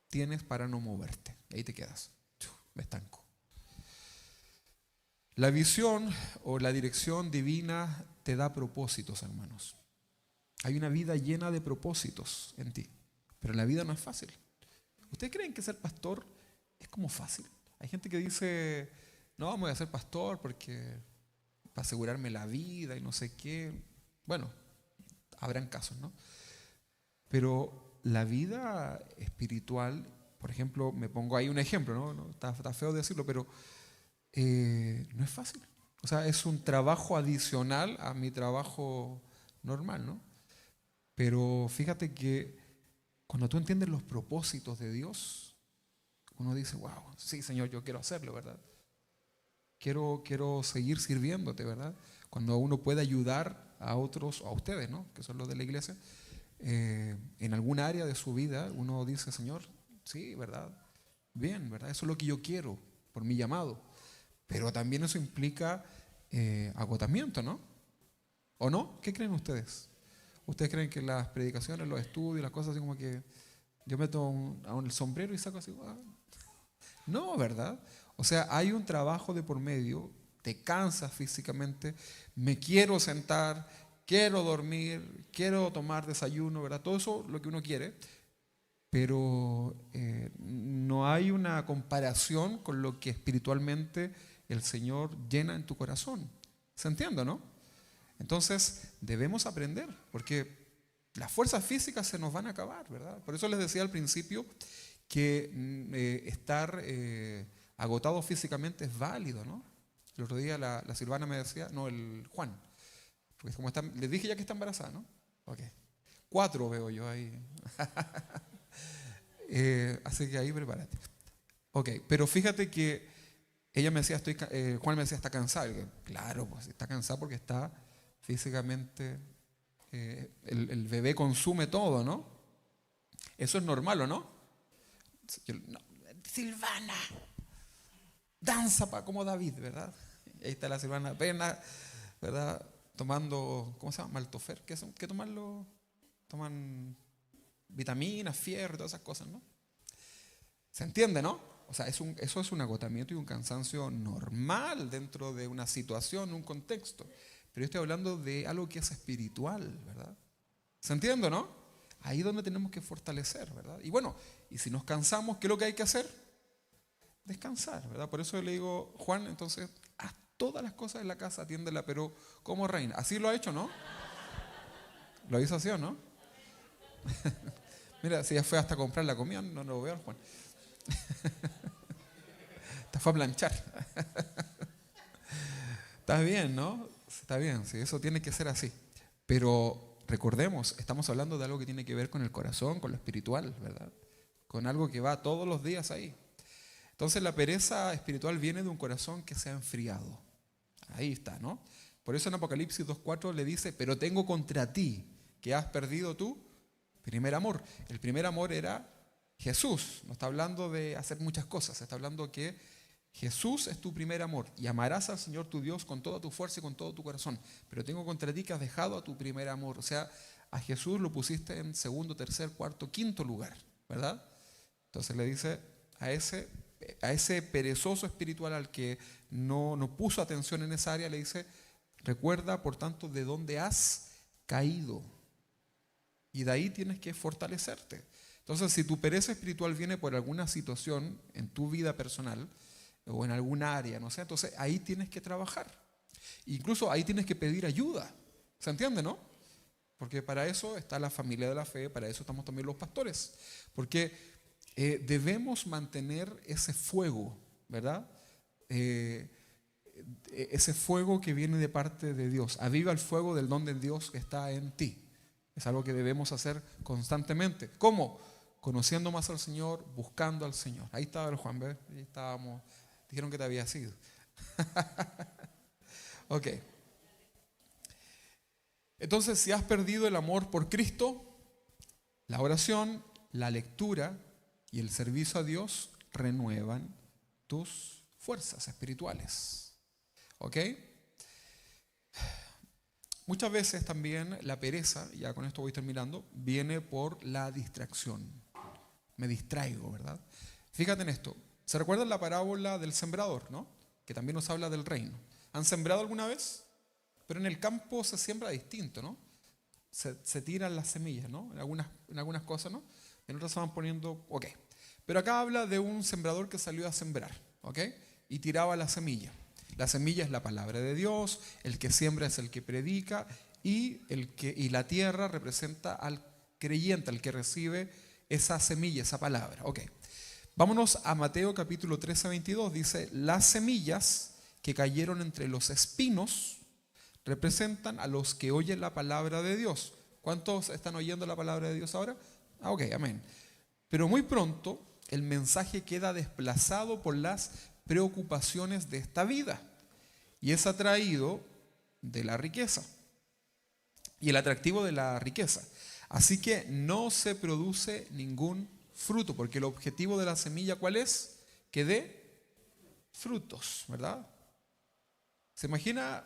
tienes para no moverte. Ahí te quedas. Me estanco. La visión o la dirección divina te da propósitos, hermanos. Hay una vida llena de propósitos en ti, pero la vida no es fácil. ¿Ustedes creen que ser pastor es como fácil? Hay gente que dice, no, me voy a ser pastor porque para asegurarme la vida y no sé qué. Bueno, habrán casos, ¿no? Pero la vida espiritual, por ejemplo, me pongo ahí un ejemplo, ¿no? Está feo decirlo, pero no es fácil. O sea, es un trabajo adicional a mi trabajo normal, ¿no? Pero fíjate que cuando tú entiendes los propósitos de Dios, uno dice, wow, sí, Señor, yo quiero hacerlo, ¿verdad? Quiero seguir sirviéndote, ¿verdad? Cuando uno puede ayudar a otros, o a ustedes, ¿no? Que son los de la iglesia, en algún área de su vida, uno dice, Señor, sí, ¿verdad? Bien, ¿verdad? Eso es lo que yo quiero por mi llamado. Pero también eso implica agotamiento, ¿no? ¿O no? ¿Qué creen ustedes? ¿Ustedes creen que las predicaciones, los estudios, las cosas así como que yo meto el sombrero y saco así? No, ¿verdad? O sea, hay un trabajo de por medio, te cansas físicamente, me quiero sentar, quiero dormir, quiero tomar desayuno, ¿verdad? Todo eso lo que uno quiere, pero no hay una comparación con lo que espiritualmente el Señor llena en tu corazón. ¿Se entiende, no? Entonces, debemos aprender, porque las fuerzas físicas se nos van a acabar, ¿verdad? Por eso les decía al principio que estar agotado físicamente es válido, ¿no? El otro día la Silvana me decía, no, el Juan, porque como les dije ya que está embarazada, ¿no? Ok. 4 veo yo ahí. Así que ahí prepárate. Ok, pero fíjate que ella me decía, Juan me decía, está cansado. Y yo, claro, pues está cansado porque está físicamente, el bebé consume todo, ¿no? Eso es normal, ¿o no? No, Silvana, danza como David, ¿verdad? Y ahí está la Silvana apenas, ¿verdad? Tomando, ¿cómo se llama? Maltofer. ¿Qué toman? Toman vitaminas, fierro y todas esas cosas, ¿no? ¿Se entiende, no? O sea, eso es un agotamiento y un cansancio normal dentro de una situación, un contexto. Pero yo estoy hablando de algo que es espiritual, ¿verdad? ¿Se entiende, no? Ahí es donde tenemos que fortalecer, ¿verdad? Y bueno, y si nos cansamos, ¿qué es lo que hay que hacer? Descansar, ¿verdad? Por eso le digo, Juan, entonces, haz todas las cosas en la casa, atiéndela, pero como reina. Así lo ha hecho, ¿no? Lo hizo así, ¿o no? Mira, si ya fue hasta comprar la comida, no lo veo, Juan. Te fue a planchar. Está bien, ¿no? Está bien, sí, eso tiene que ser así. Pero recordemos, estamos hablando de algo que tiene que ver con el corazón, con lo espiritual, ¿verdad? Con algo que va todos los días ahí. Entonces la pereza espiritual viene de un corazón que se ha enfriado. Ahí está, ¿no? Por eso en Apocalipsis 2:4 le dice, pero tengo contra ti que has perdido tu primer amor. El primer amor era Jesús. No está hablando de hacer muchas cosas, está hablando que Jesús es tu primer amor y amarás al Señor tu Dios con toda tu fuerza y con todo tu corazón. Pero tengo contra ti que has dejado a tu primer amor. O sea, a Jesús lo pusiste en segundo, tercer, cuarto, quinto lugar, ¿verdad? Entonces le dice a ese perezoso espiritual al que no puso atención en esa área, le dice, recuerda por tanto de dónde has caído. Y de ahí tienes que fortalecerte. Entonces, si tu pereza espiritual viene por alguna situación en tu vida personal o en alguna área, no sé, entonces ahí tienes que trabajar. Incluso ahí tienes que pedir ayuda. ¿Se entiende, no? Porque para eso está la familia de la fe, para eso estamos también los pastores. Porque debemos mantener ese fuego, ¿verdad? Ese fuego que viene de parte de Dios. Aviva el fuego del don de Dios que está en ti. Es algo que debemos hacer constantemente. ¿Cómo? Conociendo más al Señor, buscando al Señor. Ahí estaba el Juan, ¿ves? Ahí estábamos. Dijeron que te había sido. Ok. Entonces, si has perdido el amor por Cristo, la oración, la lectura y el servicio a Dios renuevan tus fuerzas espirituales. ¿Ok? Muchas veces también la pereza, ya con esto voy terminando, viene por la distracción. Me distraigo, ¿verdad? Fíjate en esto. ¿Se recuerdan la parábola del sembrador, no? Que también nos habla del reino. ¿Han sembrado alguna vez? Pero en el campo se siembra distinto, ¿no? Se tiran las semillas, ¿no? En algunas cosas, ¿no? En otras se van poniendo, ok. Pero acá habla de un sembrador que salió a sembrar, ¿ok? y tiraba la semilla. La semilla es la palabra de Dios, el que siembra es el que predica y la tierra representa al creyente, al que recibe esa semilla, esa palabra. Ok. Vámonos a Mateo capítulo 13, 22. Dice, las semillas que cayeron entre los espinos representan a los que oyen la palabra de Dios. ¿Cuántos están oyendo la palabra de Dios ahora? Ok, amén. Pero muy pronto el mensaje queda desplazado por las preocupaciones de esta vida y es atraído de la riqueza y el atractivo de la riqueza. Así que no se produce ningún fruto, porque el objetivo de la semilla, ¿cuál es? Que dé frutos, ¿verdad? ¿Se imagina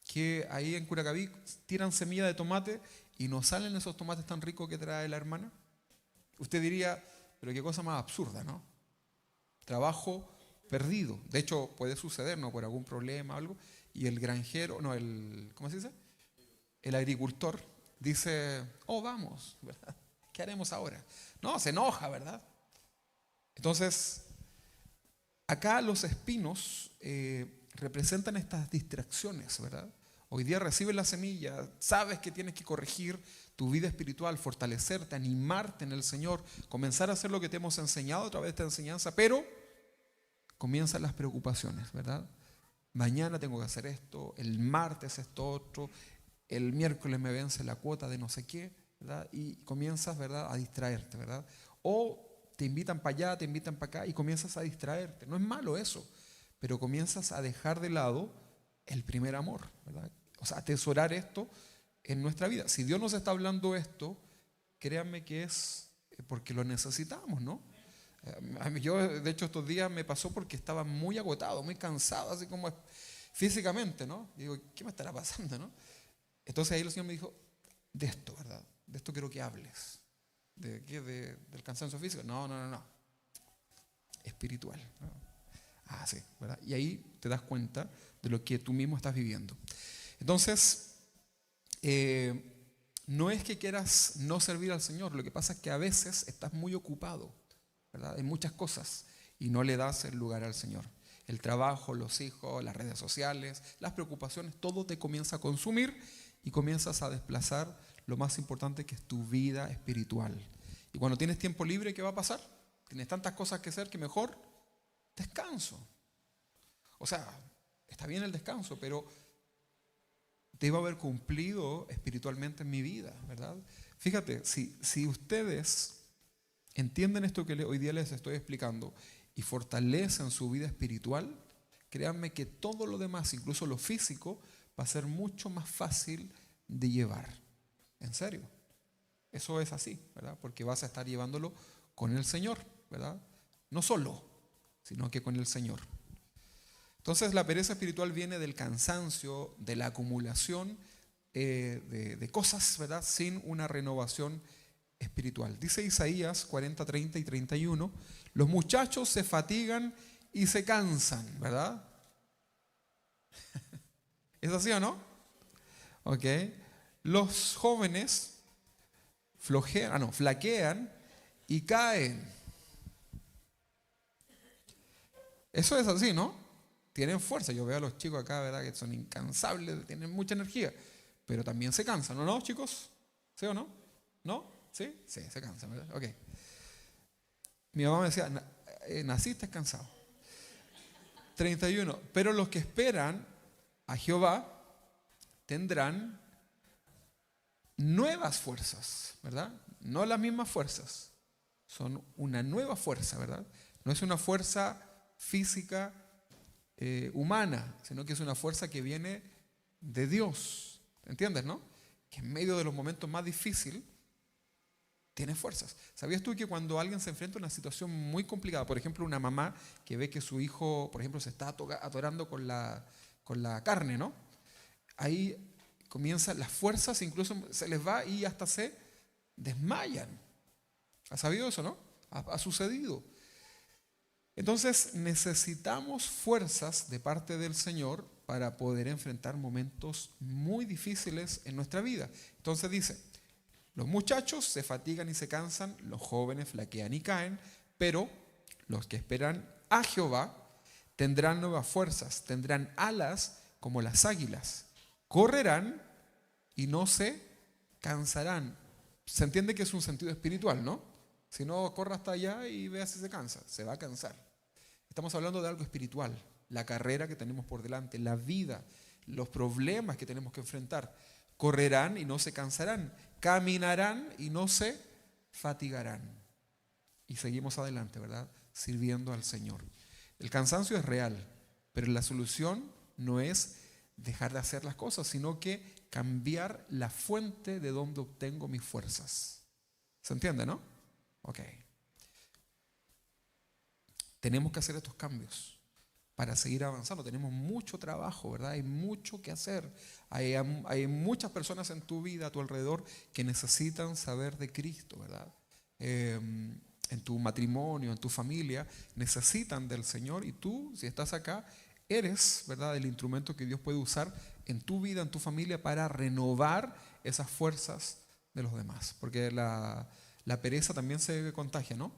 que ahí en Curacaví tiran semilla de tomate y no salen esos tomates tan ricos que trae la hermana? Usted diría, pero qué cosa más absurda, ¿no? Trabajo perdido. De hecho, puede suceder, ¿no? Por algún problema o algo. Y el granjero, no, ¿cómo se dice? El agricultor dice, oh, vamos, ¿verdad? ¿Qué haremos ahora? No, se enoja, ¿verdad? Entonces, acá los espinos representan estas distracciones, ¿verdad? Hoy día recibes la semilla, sabes que tienes que corregir tu vida espiritual, fortalecerte, animarte en el Señor, comenzar a hacer lo que te hemos enseñado a través de esta enseñanza, pero comienzan las preocupaciones, ¿verdad? Mañana tengo que hacer esto, el martes esto otro, el miércoles me vence la cuota de no sé qué, ¿verdad? Y comienzas, ¿verdad?, a distraerte, ¿verdad? O te invitan para allá, te invitan para acá y comienzas a distraerte. No es malo eso, pero comienzas a dejar de lado el primer amor, ¿verdad? O sea, atesorar esto en nuestra vida. Si Dios nos está hablando esto, créanme que es porque lo necesitamos, ¿no? Yo, de hecho, estos días me pasó porque estaba muy agotado, muy cansado, así como físicamente, ¿no? Y digo, ¿qué me estará pasando, no? Entonces ahí el Señor me dijo, de esto, ¿verdad? De esto quiero que hables. ¿De qué? ¿Del cansancio físico? No. Espiritual, ¿no? Ah, sí, ¿verdad? Y ahí te das cuenta de lo que tú mismo estás viviendo. Entonces, no es que quieras no servir al Señor, lo que pasa es que a veces estás muy ocupado, ¿verdad? En muchas cosas y no le das el lugar al Señor. El trabajo, los hijos, las redes sociales, las preocupaciones, todo te comienza a consumir y comienzas a desplazar lo más importante, que es tu vida espiritual. Y cuando tienes tiempo libre, ¿qué va a pasar? Tienes tantas cosas que hacer que mejor descanso. O sea, está bien el descanso, pero debo haber cumplido espiritualmente en mi vida, ¿verdad? Fíjate, si ustedes entienden esto que hoy día les estoy explicando y fortalecen su vida espiritual, créanme que todo lo demás, incluso lo físico, va a ser mucho más fácil de llevar. En serio. Eso es así, ¿verdad? Porque vas a estar llevándolo con el Señor, ¿verdad? No solo, sino que con el Señor. Entonces la pereza espiritual viene del cansancio, de la acumulación de cosas, ¿verdad? Sin una renovación espiritual. Dice Isaías 40, 30 y 31, los muchachos se fatigan y se cansan, ¿verdad? ¿Es así o no? Ok. Los jóvenes flaquean y caen. Eso es así, ¿no? Tienen fuerza. Yo veo a los chicos acá, ¿verdad?, que son incansables, tienen mucha energía, pero también se cansan, ¿no, no, chicos? ¿Sí o no? ¿No? ¿Sí? Sí, se cansan, ¿verdad? Ok. Mi mamá me decía, naciste cansado. 31. Pero los que esperan a Jehová tendrán nuevas fuerzas, ¿verdad? No las mismas fuerzas, son una nueva fuerza, ¿verdad? No es una fuerza física humana, sino que es una fuerza que viene de Dios, ¿entiendes, no? Que en medio de los momentos más difíciles tiene fuerzas. ¿Sabías tú que cuando alguien se enfrenta a una situación muy complicada, por ejemplo, una mamá que ve que su hijo, por ejemplo, se está atorando con la carne, ¿no? Ahí comienzan las fuerzas, incluso se les va y hasta se desmayan. ¿Has sabido eso, no? Ha sucedido. Entonces necesitamos fuerzas de parte del Señor para poder enfrentar momentos muy difíciles en nuestra vida. Entonces dice, los muchachos se fatigan y se cansan, los jóvenes flaquean y caen, pero los que esperan a Jehová tendrán nuevas fuerzas, tendrán alas como las águilas, correrán y no se cansarán. Se entiende que es un sentido espiritual, ¿no? Si no, corra hasta allá y vea si se cansa, se va a cansar. Estamos hablando de algo espiritual, la carrera que tenemos por delante, la vida, los problemas que tenemos que enfrentar. Correrán y no se cansarán, caminarán y no se fatigarán. Y seguimos adelante, ¿verdad? Sirviendo al Señor. El cansancio es real, pero la solución no es dejar de hacer las cosas, sino que cambiar la fuente de donde obtengo mis fuerzas. ¿Se entiende, no? Ok. Tenemos que hacer estos cambios para seguir avanzando. Tenemos mucho trabajo, ¿verdad? Hay mucho que hacer. Hay muchas personas en tu vida, a tu alrededor, que necesitan saber de Cristo, ¿verdad? En tu matrimonio, en tu familia, necesitan del Señor, y tú, si estás acá, eres, ¿verdad?, el instrumento que Dios puede usar en tu vida, en tu familia, para renovar esas fuerzas de los demás. Porque la pereza también se contagia, ¿no?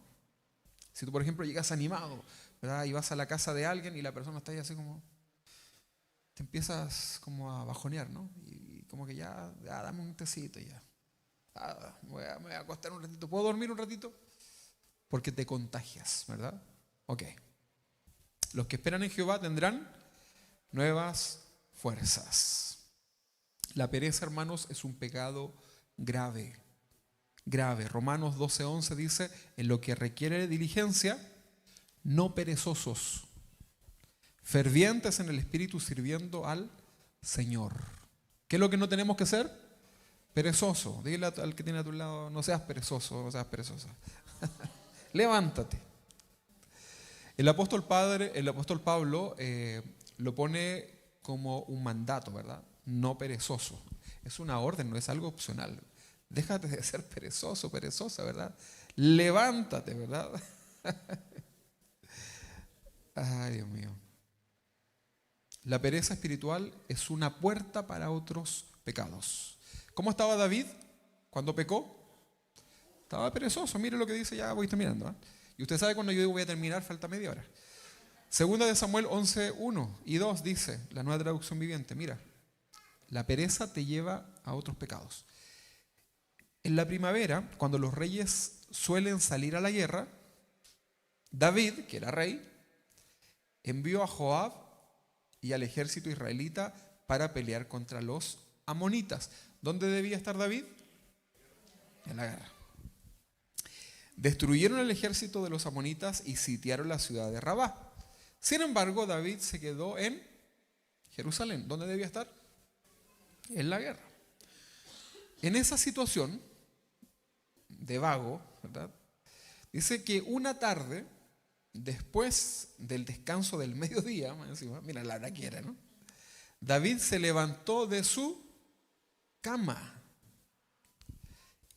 Si tú, por ejemplo, llegas animado, ¿verdad?, y vas a la casa de alguien y la persona está ahí así como, te empiezas como a bajonear, ¿no? Y como que ya dame un tecito ya. Me voy a acostar un ratito. ¿Puedo dormir un ratito? Porque te contagias, ¿verdad? Ok. Los que esperan en Jehová tendrán nuevas fuerzas. La pereza, hermanos, es un pecado grave. Grave. Romanos 12:11 dice: en lo que requiere diligencia, no perezosos, fervientes en el espíritu, sirviendo al Señor. ¿Qué es lo que no tenemos que ser? Perezoso. Dile al que tiene a tu lado: no seas perezoso, no seas perezosa. Levántate. El apóstol Pablo lo pone como un mandato, ¿verdad? No perezoso. Es una orden, no es algo opcional. Déjate de ser perezoso, perezosa, ¿verdad? Levántate, ¿verdad? Ay, Dios mío. La pereza espiritual es una puerta para otros pecados. ¿Cómo estaba David cuando pecó? Estaba perezoso. Mire lo que dice, ya voy terminando, ¿eh? Y usted sabe cuando yo digo voy a terminar, falta media hora. Segunda de Samuel 11:1 y 2 dice, la Nueva Traducción Viviente: mira, la pereza te lleva a otros pecados. En la primavera, cuando los reyes suelen salir a la guerra, David, que era rey, envió a Joab y al ejército israelita para pelear contra los amonitas. ¿Dónde debía estar David? En la guerra. Destruyeron el ejército de los amonitas y sitiaron la ciudad de Rabá. Sin embargo, David se quedó en Jerusalén. ¿Dónde debía estar? En la guerra. En esa situación de vago, ¿verdad?, dice que una tarde, después del descanso del mediodía, mira la hora que era, ¿no?, David se levantó de su cama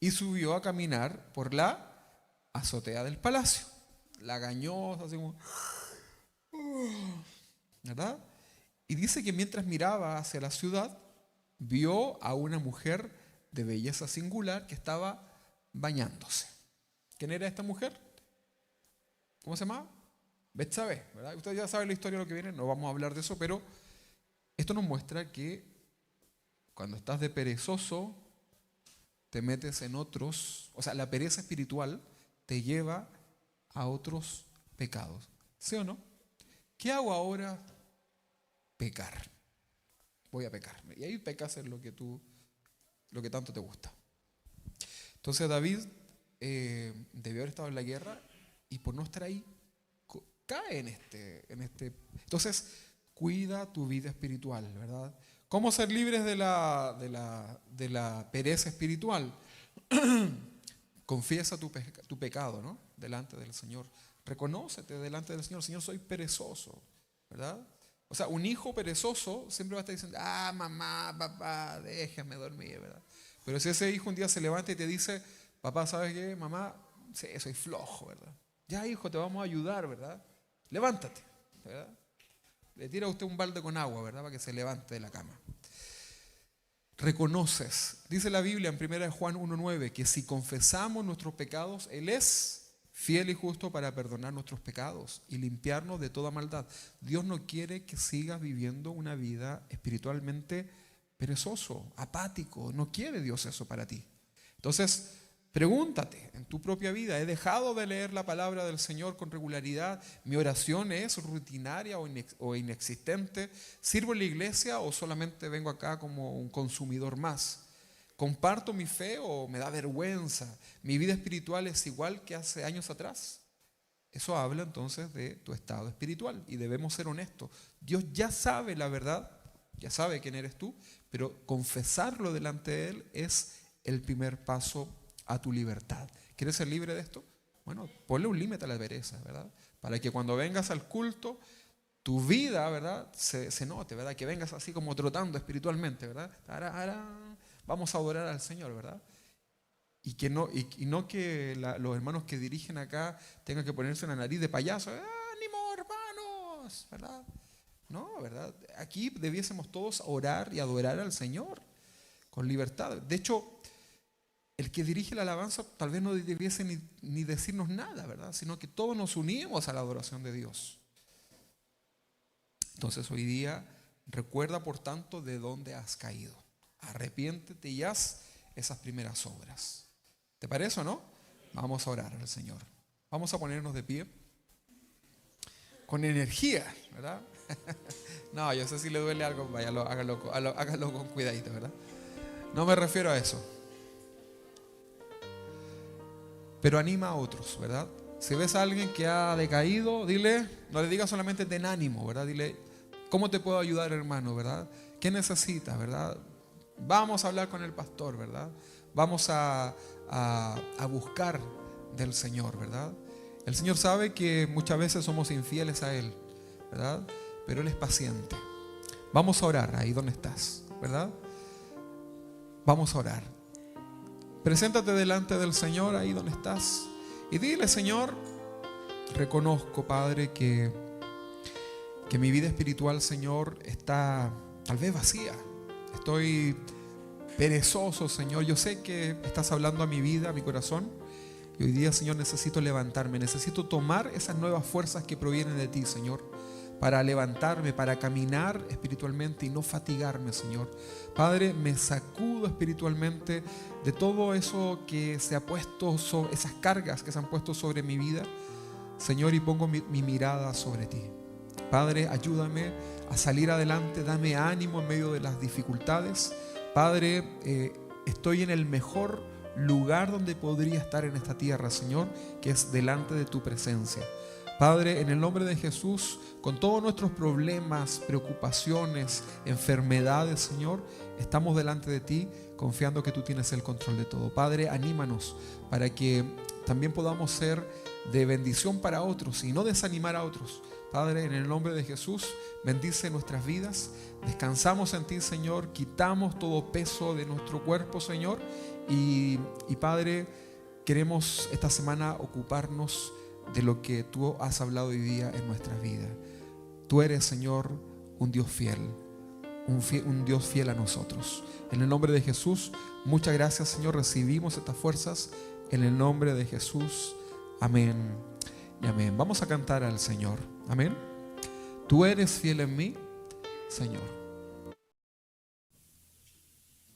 y subió a caminar por la azotea del palacio. Lagañoso, así como, ¿verdad? Y dice que mientras miraba hacia la ciudad, vio a una mujer de belleza singular que estaba bañándose. ¿Quién era esta mujer? ¿Cómo se llamaba? Betsabé, ¿verdad? Ustedes ya saben la historia de lo que viene, no vamos a hablar de eso, pero esto nos muestra que cuando estás de perezoso, te metes en otros, o sea, la pereza espiritual te lleva a otros pecados. ¿Sí o no? ¿Qué hago ahora? Pecar. Voy a pecar. Y ahí pecas en lo que tanto te gusta. Entonces David debió haber estado en la guerra y por no estar ahí cae en este. Entonces, cuida tu vida espiritual, ¿verdad? ¿Cómo ser libres de la pereza espiritual? Confiesa tu pecado, ¿no?, delante del Señor. Reconócete delante del Señor: Señor, soy perezoso, ¿verdad? O sea, un hijo perezoso siempre va a estar diciendo: mamá, papá, déjame dormir, ¿verdad? Pero si ese hijo un día se levanta y te dice: papá, ¿sabes qué? Mamá, sí, soy flojo, ¿verdad? Ya, hijo, te vamos a ayudar, ¿verdad? Levántate, ¿verdad? Le tira a usted un balde con agua, ¿verdad?, para que se levante de la cama. Reconoces. Dice la Biblia en 1 Juan 1:9 que si confesamos nuestros pecados, Él es fiel y justo para perdonar nuestros pecados y limpiarnos de toda maldad. Dios no quiere que sigas viviendo una vida espiritualmente perezoso, apático. No quiere Dios eso para ti. Entonces, pregúntate en tu propia vida, ¿he dejado de leer la palabra del Señor con regularidad? ¿Mi oración es rutinaria o inexistente? ¿Sirvo en la iglesia o solamente vengo acá como un consumidor más? ¿Comparto mi fe o me da vergüenza? ¿Mi vida espiritual es igual que hace años atrás? Eso habla entonces de tu estado espiritual y debemos ser honestos. Dios ya sabe la verdad, ya sabe quién eres tú, pero confesarlo delante de Él es el primer paso a tu libertad. ¿Quieres ser libre de esto? Bueno, ponle un límite a la pereza, ¿verdad? Para que cuando vengas al culto, tu vida, ¿verdad? Se note, ¿verdad? Que vengas así como trotando espiritualmente, ¿verdad? Vamos a adorar al Señor, ¿verdad? Y no que los hermanos que dirigen acá tengan que ponerse una nariz de payaso. ¡Ánimo, hermanos! ¿Verdad? No, ¿verdad? Aquí debiésemos todos orar y adorar al Señor con libertad. De hecho, el que dirige la alabanza tal vez no debiese ni decirnos nada, ¿verdad? Sino que todos nos unimos a la adoración de Dios. Entonces hoy día recuerda por tanto de dónde has caído. Arrepiéntete y haz esas primeras obras. ¿Te parece o no? Vamos a orar al Señor. Vamos a ponernos de pie con energía, ¿verdad? No, yo sé si le duele algo, vaya, hágalo con cuidadito, ¿verdad? No me refiero a eso. Pero anima a otros, ¿verdad? Si ves a alguien que ha decaído, dile, no le digas solamente ten ánimo, ¿verdad? Dile, ¿cómo te puedo ayudar, hermano, verdad? ¿Qué necesitas, verdad? Vamos a hablar con el pastor, ¿verdad? Vamos a buscar del Señor, ¿verdad? El Señor sabe que muchas veces somos infieles a Él, ¿verdad? Pero Él es paciente. Vamos a orar ahí donde estás, ¿verdad? Vamos a orar. Preséntate delante del Señor ahí donde estás y dile, Señor, reconozco, Padre, que mi vida espiritual, Señor, está tal vez vacía. Estoy perezoso, Señor. Yo sé que estás hablando a mi vida, a mi corazón. Y hoy día, Señor, necesito levantarme. Necesito tomar esas nuevas fuerzas que provienen de ti, Señor, para levantarme, para caminar espiritualmente y no fatigarme, Señor. Padre, me sacudo espiritualmente de todo eso que se ha puesto, esas cargas que se han puesto sobre mi vida, Señor, y pongo mi mirada sobre ti. Padre, ayúdame a salir adelante, dame ánimo en medio de las dificultades. Padre, estoy en el mejor lugar donde podría estar en esta tierra, Señor, que es delante de tu presencia. Padre, en el nombre de Jesús, con todos nuestros problemas, preocupaciones, enfermedades, Señor, estamos delante de ti, confiando que tú tienes el control de todo. Padre, anímanos para que también podamos ser de bendición para otros y no desanimar a otros. Padre, en el nombre de Jesús, bendice nuestras vidas. Descansamos en ti, Señor. Quitamos todo peso de nuestro cuerpo, Señor. Y Padre, queremos esta semana ocuparnos de lo que tú has hablado hoy día en nuestras vidas. Tú eres, Señor, un Dios fiel, un Dios fiel a nosotros. En el nombre de Jesús, muchas gracias, Señor. Recibimos estas fuerzas en el nombre de Jesús. Amén y amén. Vamos a cantar al Señor. Amén. Tú eres fiel en mí, Señor.